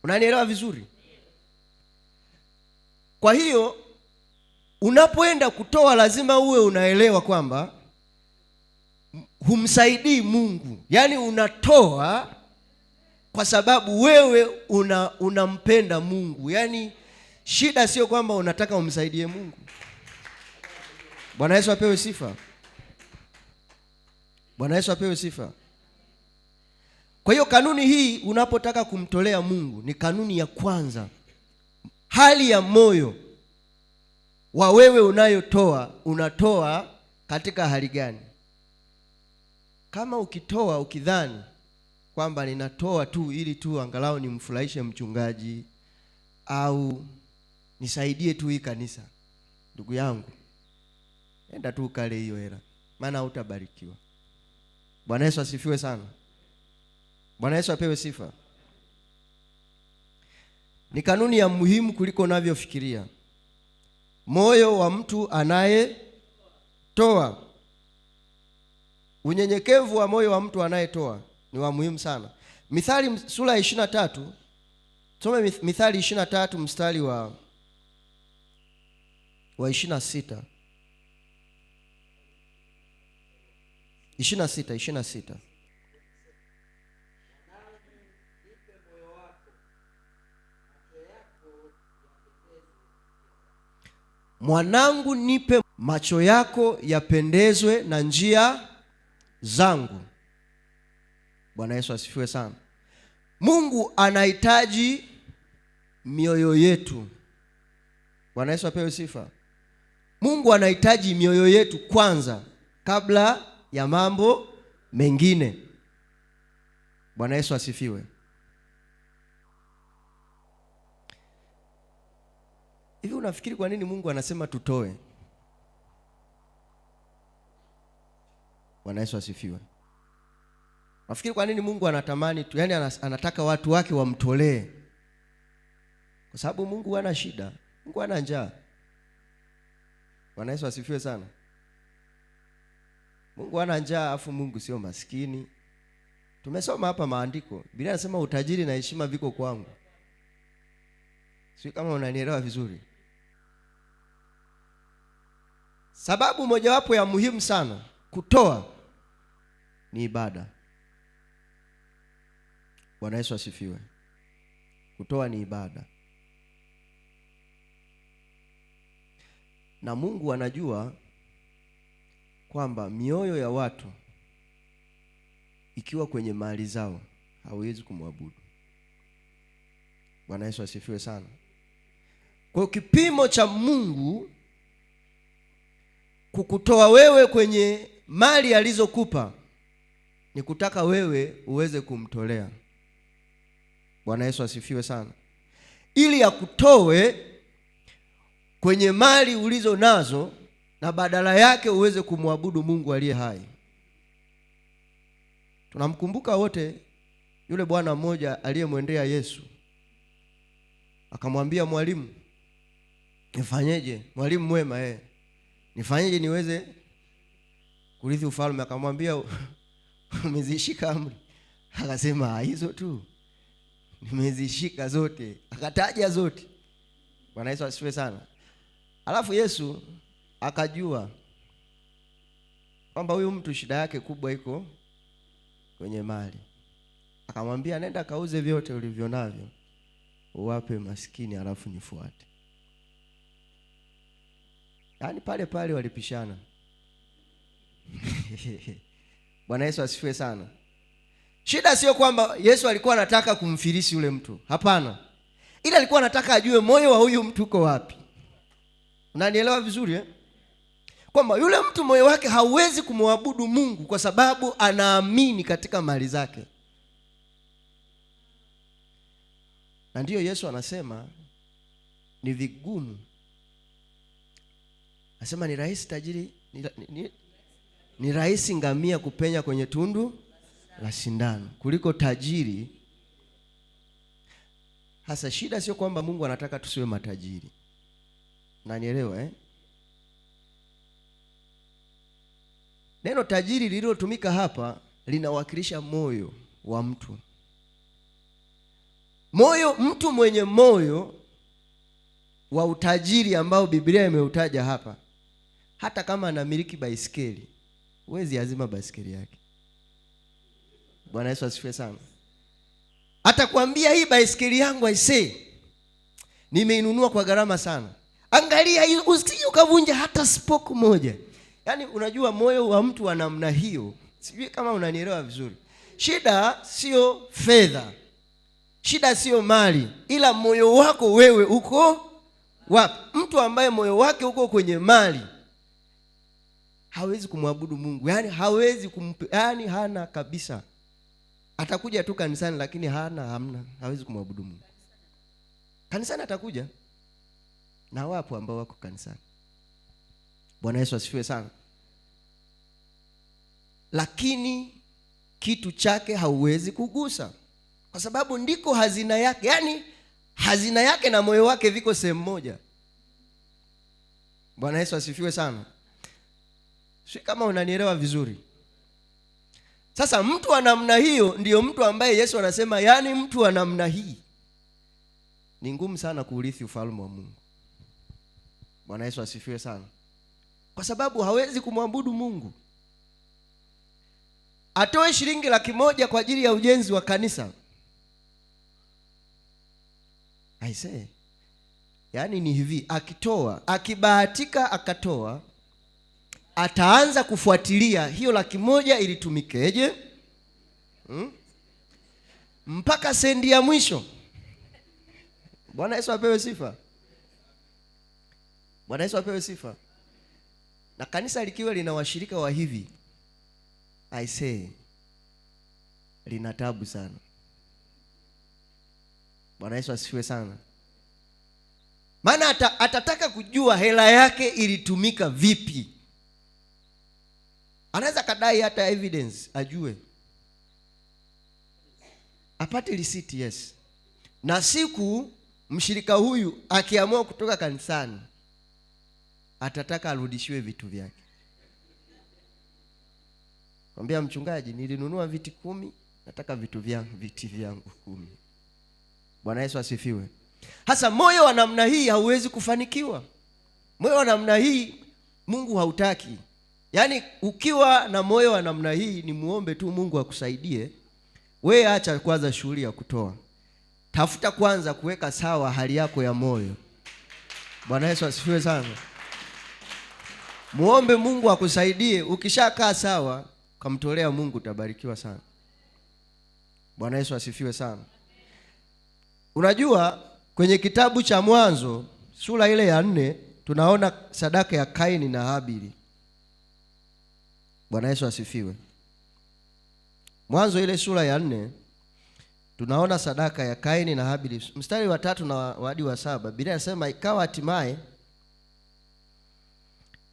Unanielewa vizuri? Kwa hiyo unapoenda kutoa lazima uwe unaelewa kwamba humsaidii Mungu. Yaani unatoa kwa sababu wewe unampenda Mungu. Yaani shida sio kwamba unataka umsaidie Mungu. Bwana Yesu apewe sifa. Bwana Yesu apewe sifa. Kwa hiyo kanuni hii unapotaka kumtolea Mungu ni kanuni ya kwanza. Hali ya moyo wa wewe unayotoa, unatoa katika hali gani? Kama ukitoa ukidhani kwamba ninatoa tu ili tu angalau nimfurahishe mchungaji au nisaidie tu hii kanisa, ndugu yangu, enda tu ukale hiyo hela, maana hutabarikiwa. Bwana Yesu asifiwe sana. Bwana Yesu apewe sifa. Ni kanuni ya muhimu kuliko unavyofikiria. Moyo wa mtu anayetoa. Unyenyekevu wa moyo wa mtu anayetoa ni wa muhimu sana. Mithali sura ya 23. Tusome Mithali 23 mstari wa 26. 26. Mwanangu, nipe macho yako yapendezwe na njia zangu. Bwana Yesu asifiwe sana. Mungu anahitaji mioyo yetu. Bwana Yesu apewe sifa. Mungu anahitaji mioyo yetu kwanza kabla ya mambo mengine. Bwana Yesu asifiwe. Hivi unafikiri kwa nini Mungu anasema tutoe? Bwana Yesu asifiwe. Nafikiri kwa nini Mungu anatamani tu, yani anataka watu wake wamtolee? Kwa sababu Mungu hana shida. Mungu hana njaa. Bwana Yesu asifiwe sana. Mungu hana njaa, afu Mungu sio maskini. Tumesoma hapa maandiko. Biblia inasema utajiri na heshima viko kwangu. Sio kama unanielewa vizuri. Sababu mojawapo ya muhimu sana kutoa ni ibada. Bwana Yesu asifiwe. Kutoa ni ibada. Na Mungu anajua kwamba mioyo ya watu ikiwa kwenye mali zao hawezi kumwabudu. Bwana Yesu asifiwe sana. Kwa kipimo cha Mungu kukutoa wewe kwenye mali alizokupa ni kutaka wewe uweze kumtolea. Bwana Yesu asifiwe sana. Ili akutoe kwenye mali ulizo nazo na badala yake uweze kumwabudu Mungu aliye hai. Tunamkumbuka wote yule bwana mmoja aliyemwendea Yesu akamwambia, mwalimu, nifanyeje? Mwalimu mwema, nifanyeje niweze kurithi ufalme? Akamwambia, umezishika amri? Akasema, hizo tu nimezishika zote. Akataja zote. Bwana Yesu asifiwe sana. Alafu Yesu akajua kwamba huyu mtu shida yake kubwa iko kwenye mali. Akamwambia, nenda kauze vyote ulivyo navyo uwape maskini, alafu nifuate. Yaani pale pale walipishana. Bwana Yesu asifiwe sana. Shida sio kwamba Yesu alikuwa anataka kumfilisi yule mtu. Hapana. Ila alikuwa anataka ajue moyo wa huyu mtu uko wapi. Unanielewa vizuri Kwamba yule mtu moyo wake hauwezi kumwabudu Mungu kwa sababu anaamini katika mali zake. Na ndiyo Yesu anasema ni vigumu. Anasema ni rahisi tajiri ni rahisi ngamia kupenya kwenye tundu la sindano kuliko tajiri. Hasa shida sio kwamba Mungu anataka tusiwe matajiri. Unanielewa Neno tajiri lililotumika hapa linawakilisha moyo wa mtu. Mtu mwenye moyo wa utajiri ambao Biblia imeutaja hapa, hata kama anamiliki baisikeli, huwezi azima baisikeli yake. Bwana Yesu asifiwe sana. Atakwambia, hii baisikeli yangu nimeinunua kwa gharama sana. Angalia, usije ukavunja hata spoke moja. Yaani unajua moyo wa mtu wa namna hiyo, sijui kama unanielewa vizuri. Shida sio fedha. Shida sio mali, ila moyo wako wewe uko wapi? Mtu ambaye moyo wake uko kwenye mali hawezi kumwabudu Mungu. Yaani hawezi yaani hana kabisa. Atakuja tu kanisani lakini hawezi kumwabudu Mungu. Kanisani atakuja. Na wapo ambao wako kanisani. Bwana Yesu asifiwe sana. Lakini kitu chake hauwezi kugusa. Kwa sababu ndiko hazina yake. Yaani hazina yake na moyo wake viko sehemu moja. Bwana Yesu asifiwe sana. Si kama unanielewa vizuri. Sasa mtu wa namna hiyo ndiyo mtu ambaye Yesu anasema, yaani mtu wa namna hii ni ngumu sana kuurithi ufalme wa Mungu. Bwana Yesu asifiwe sana. Kwa sababu hawezi kumwabudu Mungu. Atoe shilingi 100,000 kwa ajili ya ujenzi wa kanisa. Yaani ni hivi, akibahatika akatoa, ataanza kufuatilia hiyo 100,000 ilitumikeje? Mpaka sendi ya mwisho. Bwana Yesu apewe sifa. Bwana Yesu apewe sifa. Na kanisa likiwa lina washirika wa hivi, lina tabu sana. Bwana Yesu asifiwe sana. Maana atataka kujua hela yake ilitumika vipi. Anaweza kadai hata evidence ajue. Apate receipt, yes. Na siku mshirika huyu akiamua kutoka kanisani, atataka arudishiwe vitu vyake. Mwambia mchungaji, nilinunua viti 10, nataka viti vyangu 10. Bwana Yesu asifiwe. Hasa moyo wa namna hii hauwezi kufanikiwa. Moyo wa namna hii Mungu hautaki. Yaani ukiwa na moyo wa namna hii ni muombe tu Mungu akusaidie. Wewe acha kwanza shughuli ya kutoa. Tafuta kwanza kuweka sawa hali yako ya moyo. Bwana Yesu asifiwe sana. Muombe Mungu akusaidie. Ukishakaa sawa, kamtolea Mungu, utabarikiwa sana. Bwana Yesu asifiwe sana. Unajua kwenye kitabu cha Mwanzo sura ile ya 4 tunaona sadaka ya Kaini na Habili. Bwana Yesu asifiwe. Mwanzo ile sura ya 4 tunaona sadaka ya Kaini na Habili. Mstari wa 3 na hadi wa 7, Biblia inasema ikawa hatimaye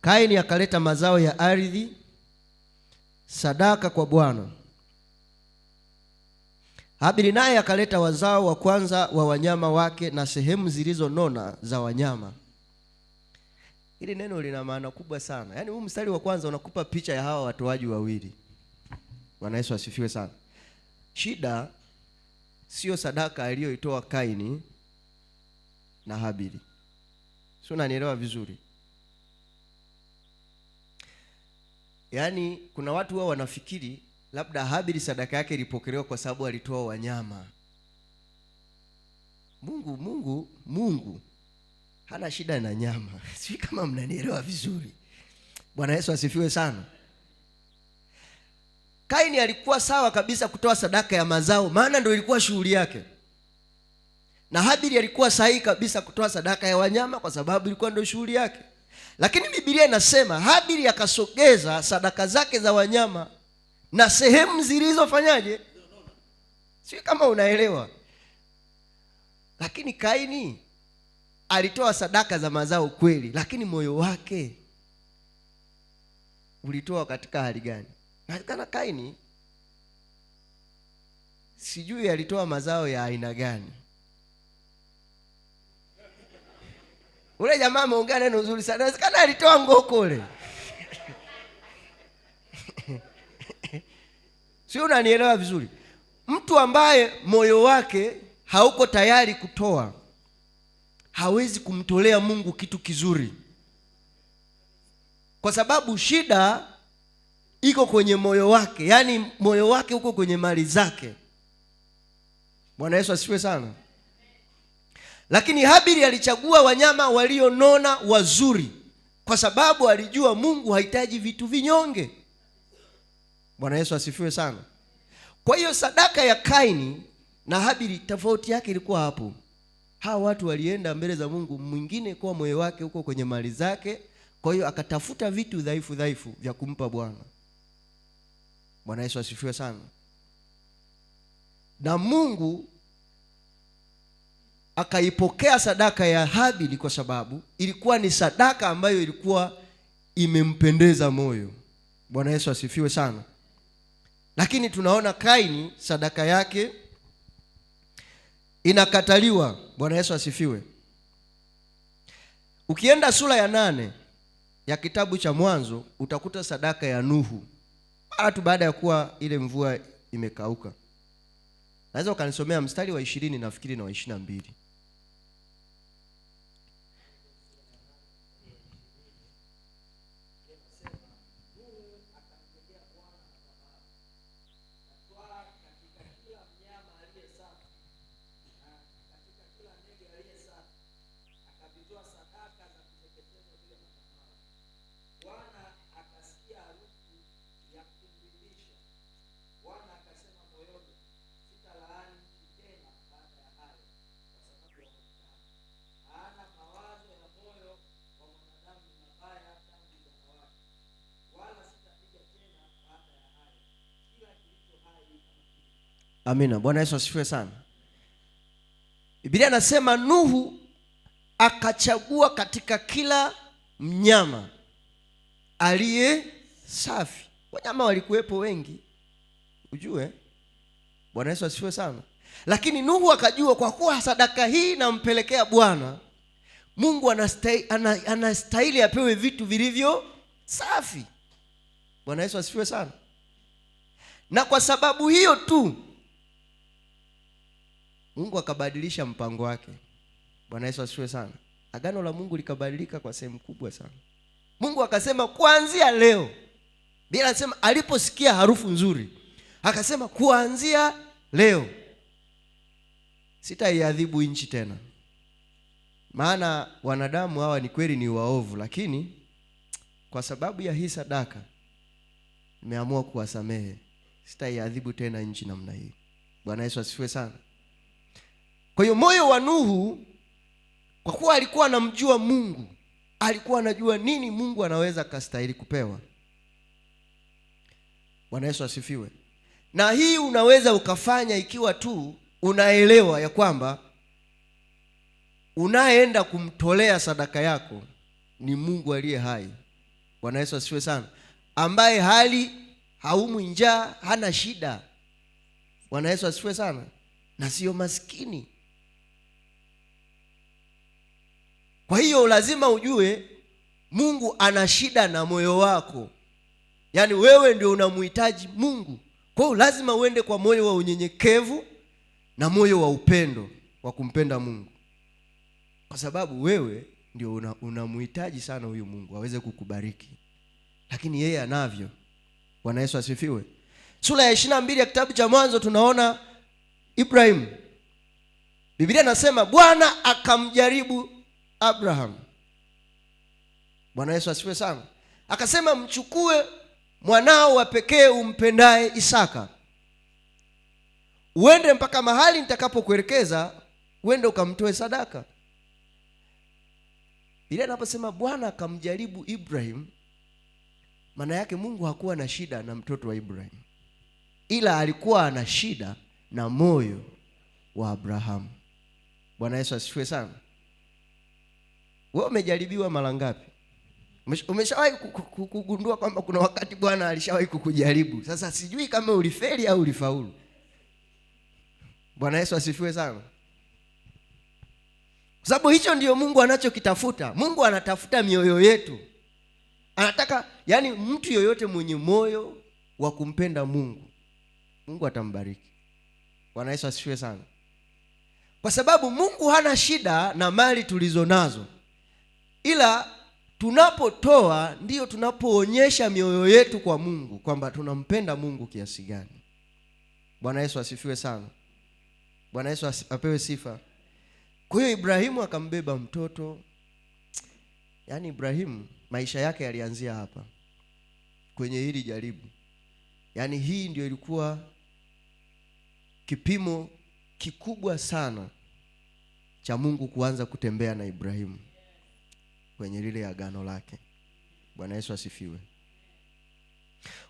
Kaini akaleta mazao ya ardhi sadaka kwa Bwana. Habili naye akaleta wazao wa kwanza wa wanyama wake na sehemu zilizonona za wanyama. Hili neno lina maana kubwa sana. Yaani huu mstari wa kwanza unakupa picha ya hawa watoaji wawili. Bwana Yesu asifiwe sana. Shida sio sadaka aliyoitoa Kaini na Habili. Sio, unanielewa vizuri? Yaani kuna watu wao wanafikiri labda Habili sadaka yake ilipokelewa kwa sababu alitoa wanyama. Mungu hana shida na nyama. Sio kama mnanielewa vizuri. Bwana Yesu asifiwe sana. Kaini alikuwa sawa kabisa kutoa sadaka ya mazao, maana ndio ilikuwa shughuli yake. Na Habili alikuwa sahihi kabisa kutoa sadaka ya wanyama kwa sababu ilikuwa ndio shughuli yake. Lakini Biblia inasema Habili akasogeza sadaka zake za wanyama na sehemu zilizofanyaje? Sio kama unaelewa. Lakini Kaini alitoa sadaka za mazao kweli, lakini moyo wake ulitoa katika hali gani? Na Kaini sijui alitoa mazao ya aina gani. Ule jamaa ameongea neno nzuri sana. Inawezekana alitoa ngokole. Sio, unanielewa vizuri? Mtu ambaye moyo wake hauko tayari kutoa hawezi kumtolea Mungu kitu kizuri, kwa sababu shida iko kwenye moyo wake. Yaani moyo wake uko kwenye mali zake. Bwana Yesu asifiwe sana. Lakini Habili alichagua wanyama walionona wazuri kwa sababu alijua Mungu hahitaji vitu vinyonge. Bwana Yesu asifiwe sana. Kwa hiyo sadaka ya Kaini na Habili tofauti yake ilikuwa hapo. Hawa watu walienda mbele za Mungu, mwingine kwa moyo wake uko kwenye mali zake, kwa hiyo akatafuta vitu dhaifu vya kumpa Bwana. Bwana Yesu asifiwe sana. Na Mungu akaipokea sadaka ya Habili kwa sababu ilikuwa ni sadaka ambayo ilikuwa imempendeza moyo. Bwana Yesu asifiwe sana. Lakini tunaona Kaini sadaka yake inakataliwa. Bwana Yesu asifiwe. Ukienda sura ya 8 ya kitabu cha Mwanzo utakuta sadaka ya Nuhu mara tu baada ya kuwa ile mvua imekauka. Naweza ukanisomea mstari wa 20 nafikiri na wa 22. Amina. Bwana Yesu asifiwe sana. Biblia inasema Nuhu akachagua katika kila mnyama aliye safi. Wanyama walikuwepo wengi, ujue. Bwana Yesu asifiwe sana. Lakini Nuhu akajua kwa kuwa sadaka hii nampelekea Bwana, Mungu anastahili apewe vitu vilivyo safi. Bwana Yesu asifiwe sana. Na kwa sababu hiyo tu Mungu akabadilisha mpango wake. Bwana Yesu asifiwe sana. Agano la Mungu likabadilika kwa sehemu kubwa sana. Mungu akasema kuanzia leo, bila anasema aliposikia harufu nzuri, akasema kuanzia leo sitaiadhibu nchi tena. Maana wanadamu hawa ni kweli ni waovu, lakini kwa sababu ya hii sadaka nimeamua kuwasamehe. Sitaiadhibu tena nchi namna hii. Bwana Yesu asifiwe sana. Kwa hiyo moyo wa Nuhu, kwa kuwa alikuwa anamjua Mungu, alikuwa anajua nini Mungu anaweza kastahili kupewa. Bwana Yesu asifiwe. Na hii unaweza ukafanya ikiwa tu unaelewa ya kwamba unayeenda kumtolea sadaka yako ni Mungu aliye hai. Bwana Yesu asifiwe sana, ambaye haumwi njaa, hana shida. Bwana Yesu asifiwe sana, na sio maskini. Kwa hiyo lazima ujue Mungu ana shida na moyo wako, yaani wewe ndio unamhitaji Mungu. Kwa hiyo lazima uende kwa moyo wa unyenyekevu na moyo wa upendo wa kumpenda Mungu, kwa sababu wewe ndio unamhitaji sana huyu Mungu aweze kukubariki, lakini yeye anavyo. Bwana Yesu asifiwe. Sura ya 22 ya kitabu cha Mwanzo tunaona Ibrahim. Biblia inasema Bwana akamjaribu Abraham. Bwana Yesu asifiwe sana. Akasema, mchukue mwanao wa pekee umpendaye Isaka, uende mpaka mahali nitakapokuelekeza, uende ukamtoe sadaka. Biblia inaposema Bwana akamjaribu Ibrahim, maana yake Mungu hakuwa na shida na mtoto wa Ibrahim, ila alikuwa ana shida na moyo wa Abrahamu. Bwana Yesu asifiwe sana. Wewe umejaribiwa mara ngapi? Umeshawahi kugundua kwamba kuna wakati Bwana alishawahi kukujaribu? Sasa sijui kama ulifeli au ulifaulu. Bwana Yesu asifiwe sana. Kwa sababu hicho ndio Mungu anachokitafuta. Mungu anatafuta mioyo yetu. Anataka, yani mtu yoyote mwenye moyo wa kumpenda Mungu, Mungu atambariki. Bwana Yesu asifiwe sana. Kwa sababu Mungu hana shida na mali tulizo nazo, ila tunapotoa ndio tunapoonyesha mioyo yetu kwa Mungu kwamba tunampenda Mungu kiasi gani. Bwana Yesu asifiwe sana. Bwana Yesu apewe sifa. Kwa hiyo Ibrahimu akambeba mtoto. Yaani Ibrahimu maisha yake yalianzia hapa kwenye hili jaribu. Yaani hii ndio ilikuwa kipimo kikubwa sana cha Mungu kuanza kutembea na Ibrahimu kwenye lile agano lake. Bwana Yesu asifiwe.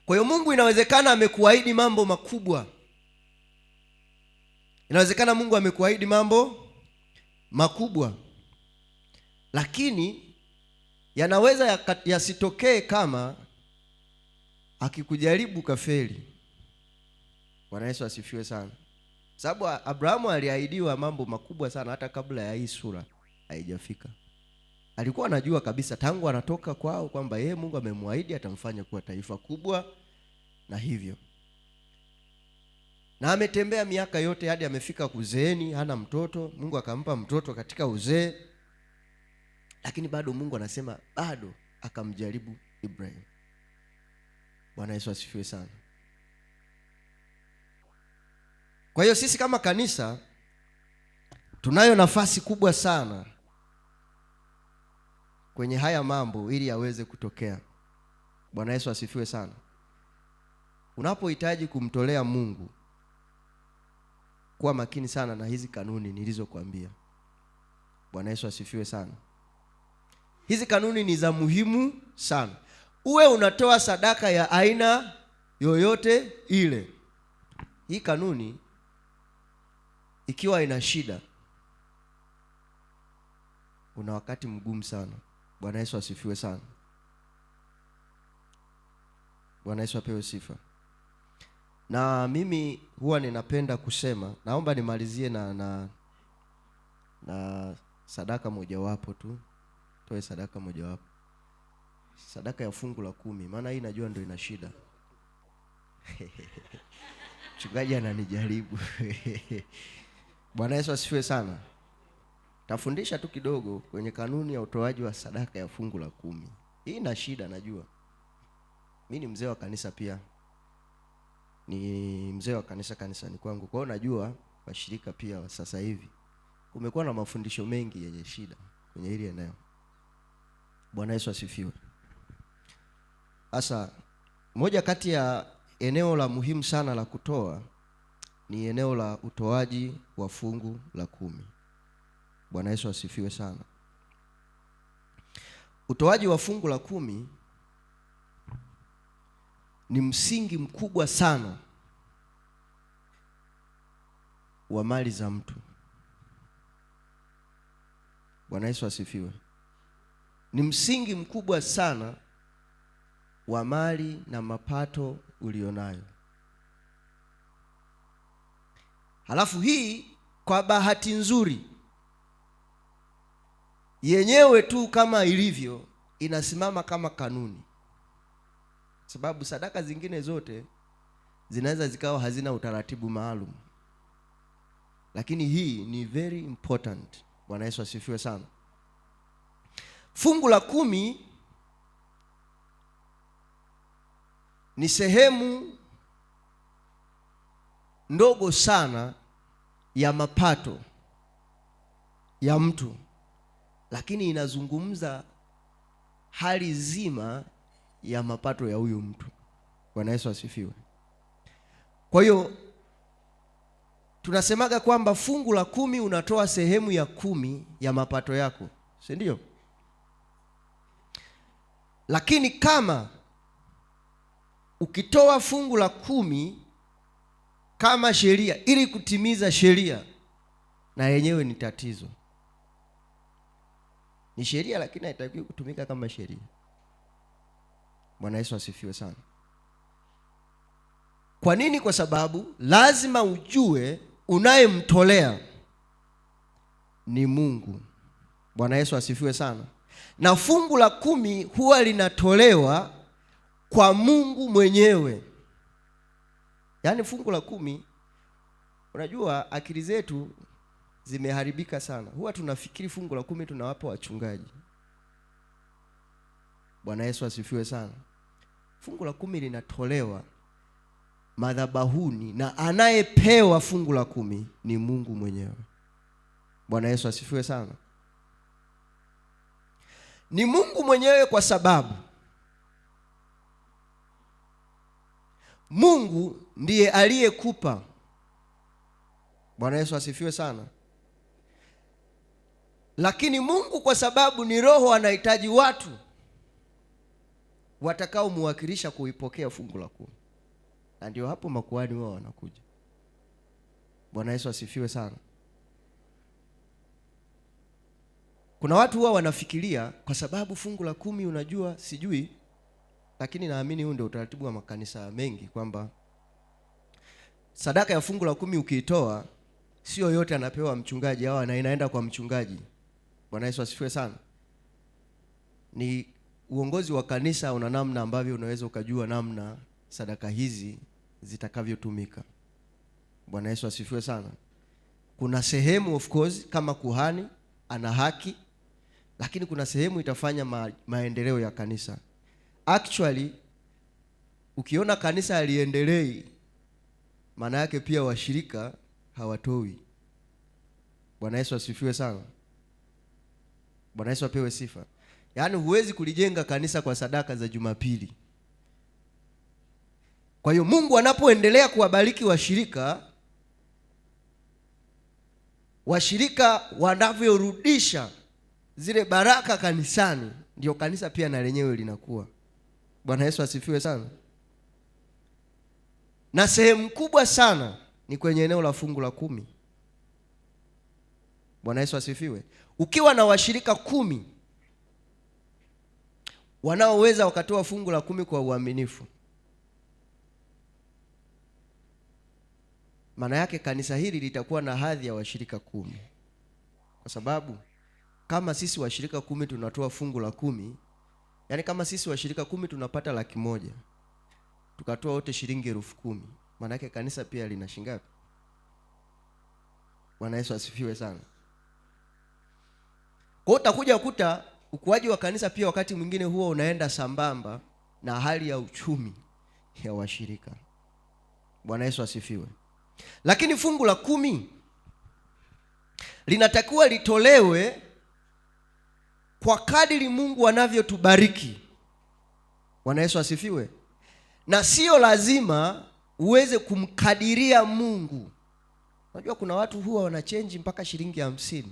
Kwa hiyo Mungu inawezekana amekuahidi mambo makubwa. Inawezekana Mungu amekuahidi mambo makubwa, lakini yanaweza yasitokee kama akikujaribu kafeli. Bwana Yesu asifiwe sana. Sababu Abrahamu aliahidiwa mambo makubwa sana hata kabla ya hii sura haijafika. Alikuwa anajua kabisa tangu anatoka kwao kwamba yeye Mungu amemwahidi atamfanya kuwa taifa kubwa, na hivyo na ametembea miaka yote hadi amefika kuzeeni, hana mtoto. Mungu akampa mtoto katika uzee, lakini bado Mungu anasema bado akamjaribu Ibrahim. Bwana Yesu asifiwe sana. Kwa hiyo sisi kama kanisa tunayo nafasi kubwa sana kwenye haya mambo ili yaweze kutokea. Bwana Yesu asifiwe sana. Unapohitaji kumtolea Mungu, kuwa makini sana na hizi kanuni nilizokuambia. Bwana Yesu asifiwe sana. Hizi kanuni ni za muhimu sana. Uwe unatoa sadaka ya aina yoyote ile, hii kanuni ikiwa ina shida, una wakati mgumu sana. Bwana Yesu asifiwe sana. Bwana Yesu apewe sifa. Na mimi huwa ninapenda kusema, naomba nimalizie na sadaka mojawapo tu. Toe sadaka mojawapo, sadaka ya fungu la 10, maana hii najua ndio ina shida. Mchungaji ananijaribu. Bwana Yesu asifiwe sana. Tafundisha tu kidogo kwenye kanuni ya utoaji wa sadaka ya fungu la 10. Hii ina shida najua. Mimi ni mzee wa kanisa pia. Ni mzee wa kanisa kanisani kwangu. Kwa hiyo najua washirika pia sasa hivi kumekuwa na mafundisho mengi yenye shida kwenye hili eneo. Bwana Yesu asifiwe. Sasa moja kati ya eneo la muhimu sana la kutoa ni eneo la utoaji wa fungu la 10. Bwana Yesu asifiwe sana. Utoaji wa fungu la 10 ni msingi mkubwa sana wa mali za mtu. Bwana Yesu asifiwe. Ni msingi mkubwa sana wa mali na mapato ulionayo. Halafu hii kwa bahati nzuri yenyewe tu kama ilivyo inasimama kama kanuni, sababu sadaka zingine zote zinaweza zikawa hazina utaratibu maalum, lakini hii ni very important. Bwana Yesu asifiwe sana. Fungu la 10 ni sehemu ndogo sana ya mapato ya mtu, lakini inazungumza hali zima ya mapato ya huyu mtu. Bwana Yesu asifiwe. Kwa hiyo tunasemaga kwamba fungu la 10 unatoa sehemu ya 10 ya mapato yako, si ndio? Lakini kama ukitoa fungu la 10 kama sheria ili kutimiza sheria, na yenyewe ni tatizo. Ni sheria lakini haitakiwi kutumika kama sheria. Bwana Yesu asifiwe sana. Kwa nini? Kwa sababu lazima ujue unayemtolea ni Mungu. Bwana Yesu asifiwe sana. Na fungu la 10 huwa linatolewa kwa Mungu mwenyewe. Yaani fungu la 10, unajua akili zetu zimeharibika sana. Huwa tunafikiri fungu la 10 tunawapa wachungaji. Bwana Yesu asifiwe sana. Fungu la 10 linatolewa madhabahuni na anayepewa fungu la 10 ni Mungu mwenyewe. Bwana Yesu asifiwe sana. Ni Mungu mwenyewe kwa sababu Mungu ndiye aliyekupa. Bwana Yesu asifiwe sana. Lakini Mungu kwa sababu ni roho, anahitaji watu watakao muwakilisha kuipokea fungu la 10. Na ndio hapo makuhani wao wanakuja. Bwana Yesu asifiwe sana. Kuna watu huwa wanafikiria kwa sababu fungu la 10, unajua sijui, lakini naamini huu ndio utaratibu wa makanisa mengi, kwamba sadaka ya fungu la 10 ukiitoa sio yote anapewa mchungaji au inaenda kwa mchungaji. Bwana Yesu asifiwe sana. Ni uongozi wa kanisa una namna ambavyo unaweza ukajua namna sadaka hizi zitakavyotumika. Bwana Yesu asifiwe sana. Kuna sehemu of course kama kuhani ana haki, lakini kuna sehemu itafanya maendeleo ya kanisa. Actually ukiona kanisa aliendelei, maana yake pia washirika hawatoi. Bwana Yesu asifiwe sana. Bwana Yesu apewe sifa. Yaani huwezi kulijenga kanisa kwa sadaka za Jumapili. Kwa hiyo Mungu anapoendelea kuwabariki washirika wanavyorudisha zile baraka kanisani, ndio kanisa pia na lenyewe linakuwa. Bwana Yesu asifiwe sana. Na sehemu kubwa sana ni kwenye eneo la fungu la 10. Bwana Yesu asifiwe. Ukiwa na washirika 10 wanaoweza wakatoa fungu la 10 kwa uaminifu, maana yake kanisa hili litakuwa na hadhi ya washirika 10. Kwa sababu kama sisi washirika 10 tunatoa fungu la 10, yani kama sisi washirika 10 tunapata 100,000, tukatoa wote shilingi 10,000, maana yake kanisa pia lina shilingi ngapi? Bwana Yesu asifiwe sana. Kwa hiyo utakuja kukuta ukuaji wa kanisa pia wakati mwingine huwa unaenda sambamba na hali ya uchumi ya washirika. Bwana Yesu asifiwe. Lakini fungu la 10 linatakiwa litolewe kwa kadiri Mungu anavyotubariki. Bwana Yesu asifiwe. Na sio lazima uweze kumkadiria Mungu. Unajua kuna watu huwa wanachange mpaka shilingi 50.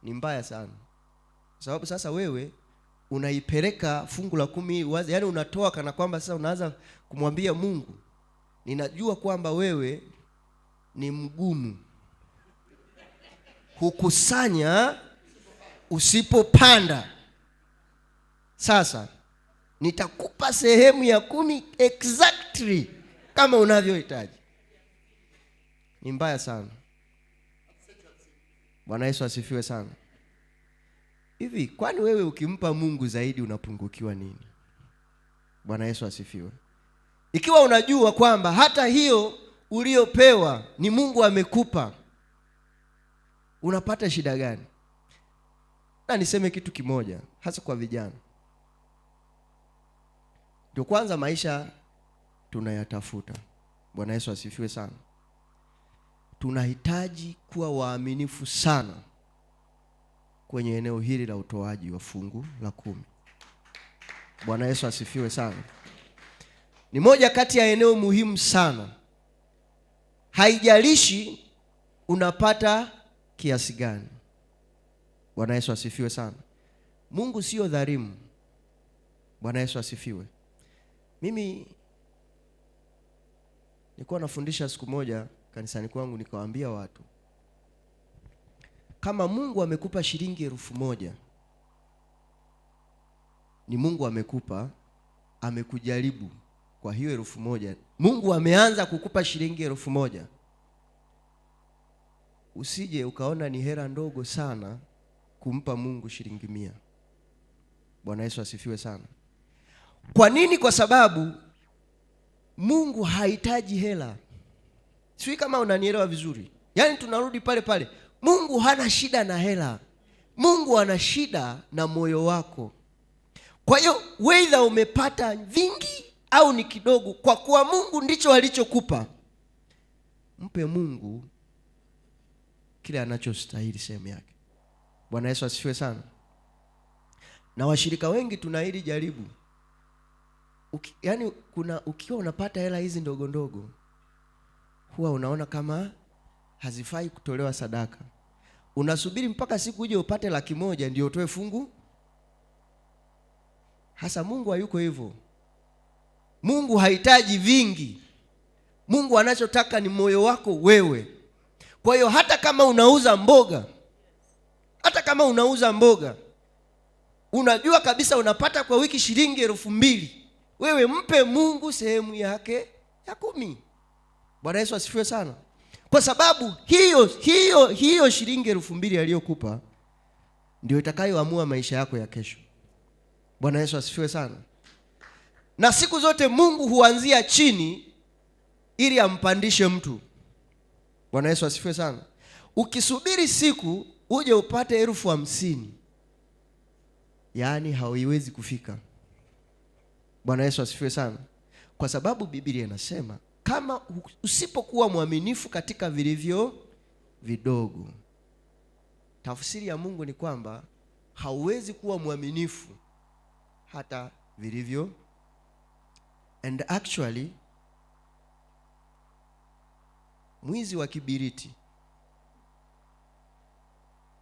Ni mbaya sana. Kwa sababu sasa wewe unaipeleka fungu la 10 wazi, yani unatoa kana kwamba sasa unaanza kumwambia Mungu, ninajua kwamba wewe ni mgumu. hukusanya usipopanda. Sasa nitakupa sehemu ya 10 exactly kama unavyohitaji. Ni mbaya sana. Bwana Yesu asifiwe sana. Hivi kwani wewe ukimpa Mungu zaidi unapungukiwa nini? Bwana Yesu asifiwe. Ikiwa unajua kwamba hata hiyo uliopewa ni Mungu amekupa, unapata shida gani? Na niseme kitu kimoja hasa kwa vijana. Ndio kwanza maisha tunayatafuta. Bwana Yesu asifiwe sana. Tunahitaji kuwa waaminifu sana kwenye eneo hili la utoaji wa fungu la 10. Bwana Yesu asifiwe sana. Ni moja kati ya eneo muhimu sana. Haijalishi unapata kiasi gani. Bwana Yesu asifiwe sana. Mungu sio dhalimu. Bwana Yesu asifiwe. Mimi nilikuwa nafundisha siku moja kanisani kwangu, nikawaambia watu, kama Mungu amekupa shilingi 1,000, ni Mungu amekupa, amekujaribu kwa hiyo 1,000. Mungu ameanza kukupa shilingi 1,000. Usije ukaona ni hela ndogo sana kumpa Mungu shilingi 100. Bwana Yesu asifiwe sana. Kwa nini? Kwa sababu Mungu hahitaji hela. Sio kama unanielewa vizuri. Yaani tunarudi pale pale. Mungu hana shida na hela. Mungu ana shida na moyo wako. Kwa hiyo whether umepata vingi au ni kidogo, kwa kuwa Mungu ndicho alichokupa, mpe Mungu kile anachostahili sehemu yake. Bwana Yesu asifiwe sana. Na washirika wengi tuna hili jaribu. Yaani ukiwa unapata hela hizi ndogo ndogo, huwa unaona kama hazifai kutolewa sadaka. Unasubiri mpaka siku uje upate 100,000 ndio utoe fungu. Hasa Mungu hayuko hivyo. Mungu hahitaji vingi. Mungu anachotaka ni moyo wako wewe. Kwa hiyo hata kama unauza mboga, unajua kabisa unapata kwa wiki shilingi 2,000, wewe mpe Mungu sehemu yake ya 10. Bwana Yesu asifiwe sana. Kwa sababu hiyo shilingi 2,000 aliyokupa ndio itakayoamua maisha yako ya kesho. Bwana Yesu asifiwe sana. Na siku zote Mungu huanzia chini ili ampandishe mtu. Bwana Yesu asifiwe sana. Ukisubiri siku uje upate 50,000, yaani hauiwezi kufika. Bwana Yesu asifiwe sana. Kwa sababu Biblia inasema kama usipokuwa mwaminifu katika vilivyo vidogo, tafsiri ya Mungu ni kwamba hauwezi kuwa mwaminifu hata vilivyo. And actually mwizi wa kibiriti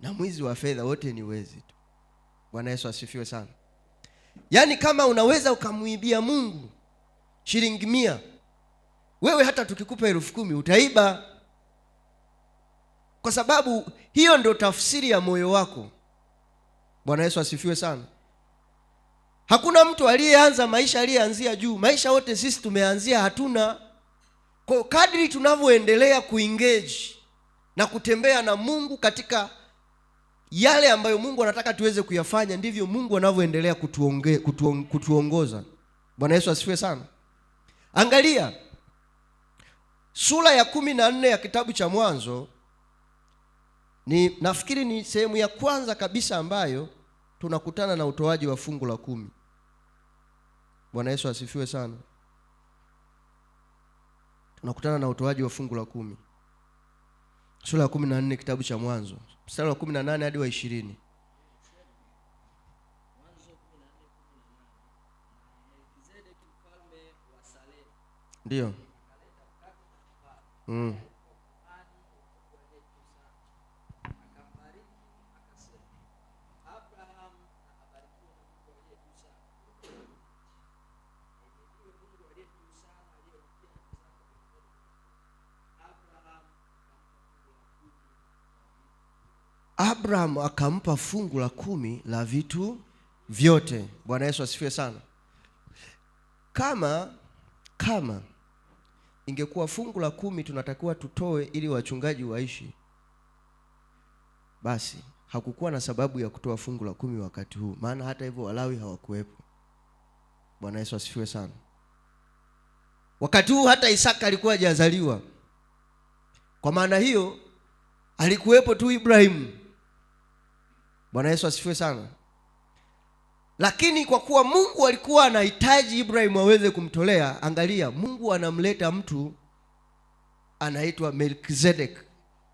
na mwizi wa fedha wote ni wezi tu. Bwana Yesu asifiwe sana. Yaani kama unaweza ukamuibia Mungu shilingi 100, wewe hata tukikupa 10,000 utaiba. Kwa sababu hiyo ndio tafsiri ya moyo wako. Bwana Yesu asifiwe sana. Hakuna mtu aliyeanza maisha aliyeanzia juu. Maisha wote sisi tumeanzia hatuna. Kwa kadri tunavyoendelea kuengage na kutembea na Mungu katika yale ambayo Mungu anataka tuweze kuyafanya, ndivyo Mungu anavyoendelea kutuongoza. Bwana Yesu asifiwe sana. Angalia sura ya 14 ya kitabu cha Mwanzo. Nafikiri ni sehemu ya kwanza kabisa ambayo tunakutana na utoaji wa fungu la 10. Bwana Yesu asifiwe sana. Tunakutana na utoaji wa fungu la 10. Sura ya 14 kitabu cha Mwanzo, mstari wa 18 hadi wa 20. Ndio. Abraham akampa fungu la 10 la vitu vyote. Bwana Yesu asifiwe sana. Kama ingekuwa fungu la 10 tunatakiwa tutoe ili wachungaji waishi, basi hakukuwa na sababu ya kutoa fungu la 10 wakati huu, maana hata hivyo Walawi hawakuwepo. Bwana Yesu asifiwe sana. Wakati huu hata Isaka alikuwa hajazaliwa. Kwa maana hiyo alikuwepo tu Ibrahimu. Bwana Yesu asifiwe sana. Lakini kwa kuwa Mungu alikuwa anahitaji Ibrahimu aweze kumtolea, angalia, Mungu anamleta mtu anaitwa Melkizedek,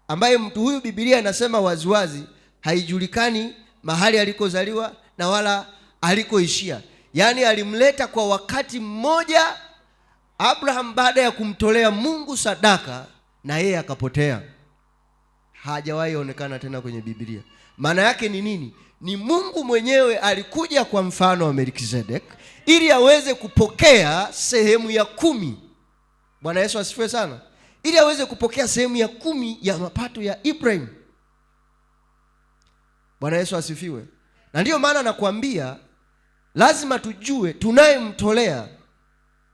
ambaye mtu huyu Biblia inasema waziwazi haijulikani mahali alikozaliwa na wala alikoishia. Yaani alimleta kwa wakati mmoja Abraham baada ya kumtolea Mungu sadaka, na yeye akapotea. Hajawahi onekana tena kwenye Biblia. Maana yake ni nini? Ni Mungu mwenyewe alikuja kwa mfano wa Melkizedek ili aweze kupokea sehemu ya 10. Bwana Yesu asifiwe sana. Ili aweze kupokea sehemu ya 10 ya mapato ya Ibrahim. Bwana Yesu asifiwe. Na ndiyo maana nakwambia lazima tujue tunayemtolea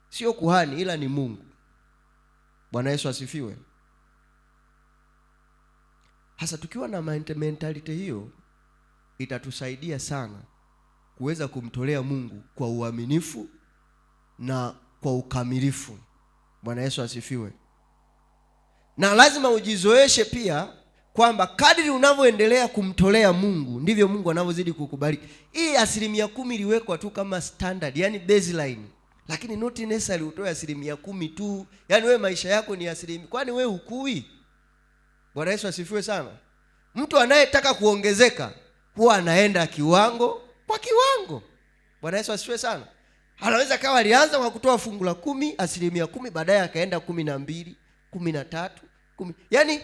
sio kuhani ila ni Mungu. Bwana Yesu asifiwe. Hasa tukiwa na mentality hiyo, itatusaidia sana kuweza kumtolea Mungu kwa uaminifu na kwa ukamilifu. Bwana Yesu asifiwe. Na lazima ujizoeshe pia kwamba kadri unavyoendelea kumtolea Mungu ndivyo Mungu anavyozidi kukubariki. Hii 10% iliwekwa tu kama standard, yani baseline. Lakini not necessarily utoe 10% tu. Yani wewe maisha yako ni 10%. Kwani wewe hukui? Bwana Yesu asifiwe sana. Mtu anayetaka kuongezeka huwa anaenda kiwango kwa kiwango. Bwana Yesu asifiwe sana. Anaweza kawa alianza kwa kutoa fungu la 10, 10%, baadaye akaenda 12, 13, 10. Yaani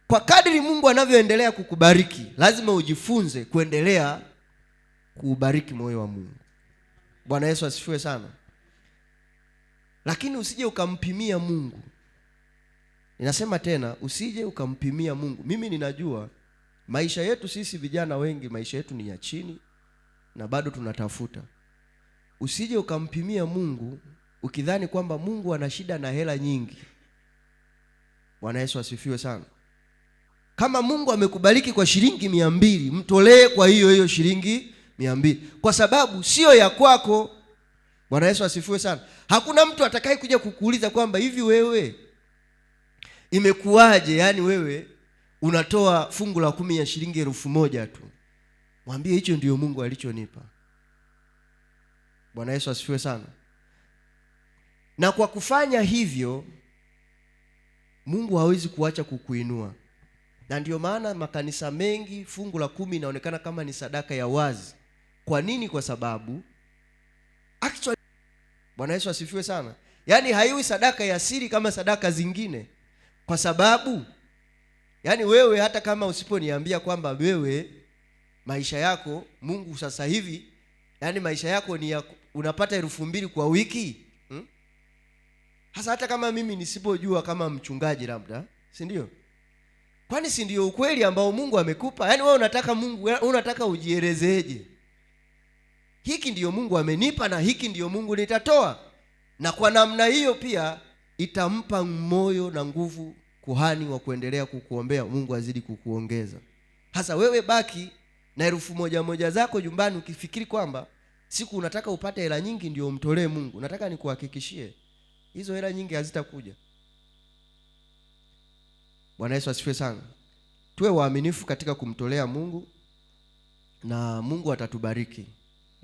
kwa kadri Mungu anavyoendelea kukubariki, lazima ujifunze kuendelea kuubariki moyo wa Mungu. Bwana Yesu asifiwe sana. Lakini usije ukampimia Mungu. Ninasema tena, usije ukampimia Mungu. Mimi ninajua maisha yetu sisi vijana wengi, maisha yetu ni ya chini na bado tunatafuta. Usije ukampimia Mungu ukidhani kwamba Mungu ana shida na hela nyingi. Bwana Yesu asifiwe sana. Kama Mungu amekubariki kwa shilingi 200, mtolee kwa hiyo shilingi 200, kwa sababu sio ya kwako. Bwana Yesu asifiwe sana. Hakuna mtu atakaye kuja kukuuliza kwamba hivi wewe imekuwaje, yani wewe unatoa fungu la 10 ya shilingi 1000 tu. Mwambie hicho ndio Mungu alichonipa. Bwana Yesu asifiwe sana. Na kwa kufanya hivyo Mungu hawezi kuacha kukuinua. Na ndio maana makanisa mengi fungu la 10 inaonekana kama ni sadaka ya wazi. Kwa nini? Kwa sababu actually, Bwana Yesu asifiwe sana, yani haiwi sadaka ya siri kama sadaka zingine. Kwa sababu yani wewe hata kama usiponiambia kwamba wewe maisha yako Mungu sasa hivi, yani maisha yako ni ya unapata 2000 kwa wiki, hasa hata kama mimi nisipojua kama mchungaji labda, si ndio? Kwani si ndio ukweli ambao Mungu amekupa? Yani wewe unataka Mungu, unataka ujielezeje? Hiki ndio Mungu amenipa na hiki ndio Mungu nitatoa. Na kwa namna hiyo pia itampa moyo na nguvu kuhani wa kuendelea kukuombea Mungu azidi kukuongeza. Hasa wewe baki na 1000 zako nyumbani ukifikiri kwamba siku unataka upate hela nyingi ndio umtolee Mungu. Nataka nikuhakikishie hizo hela nyingi hazitakuja. Bwana Yesu asifiwe sana. Tuwe waaminifu katika kumtolea Mungu na Mungu atatubariki.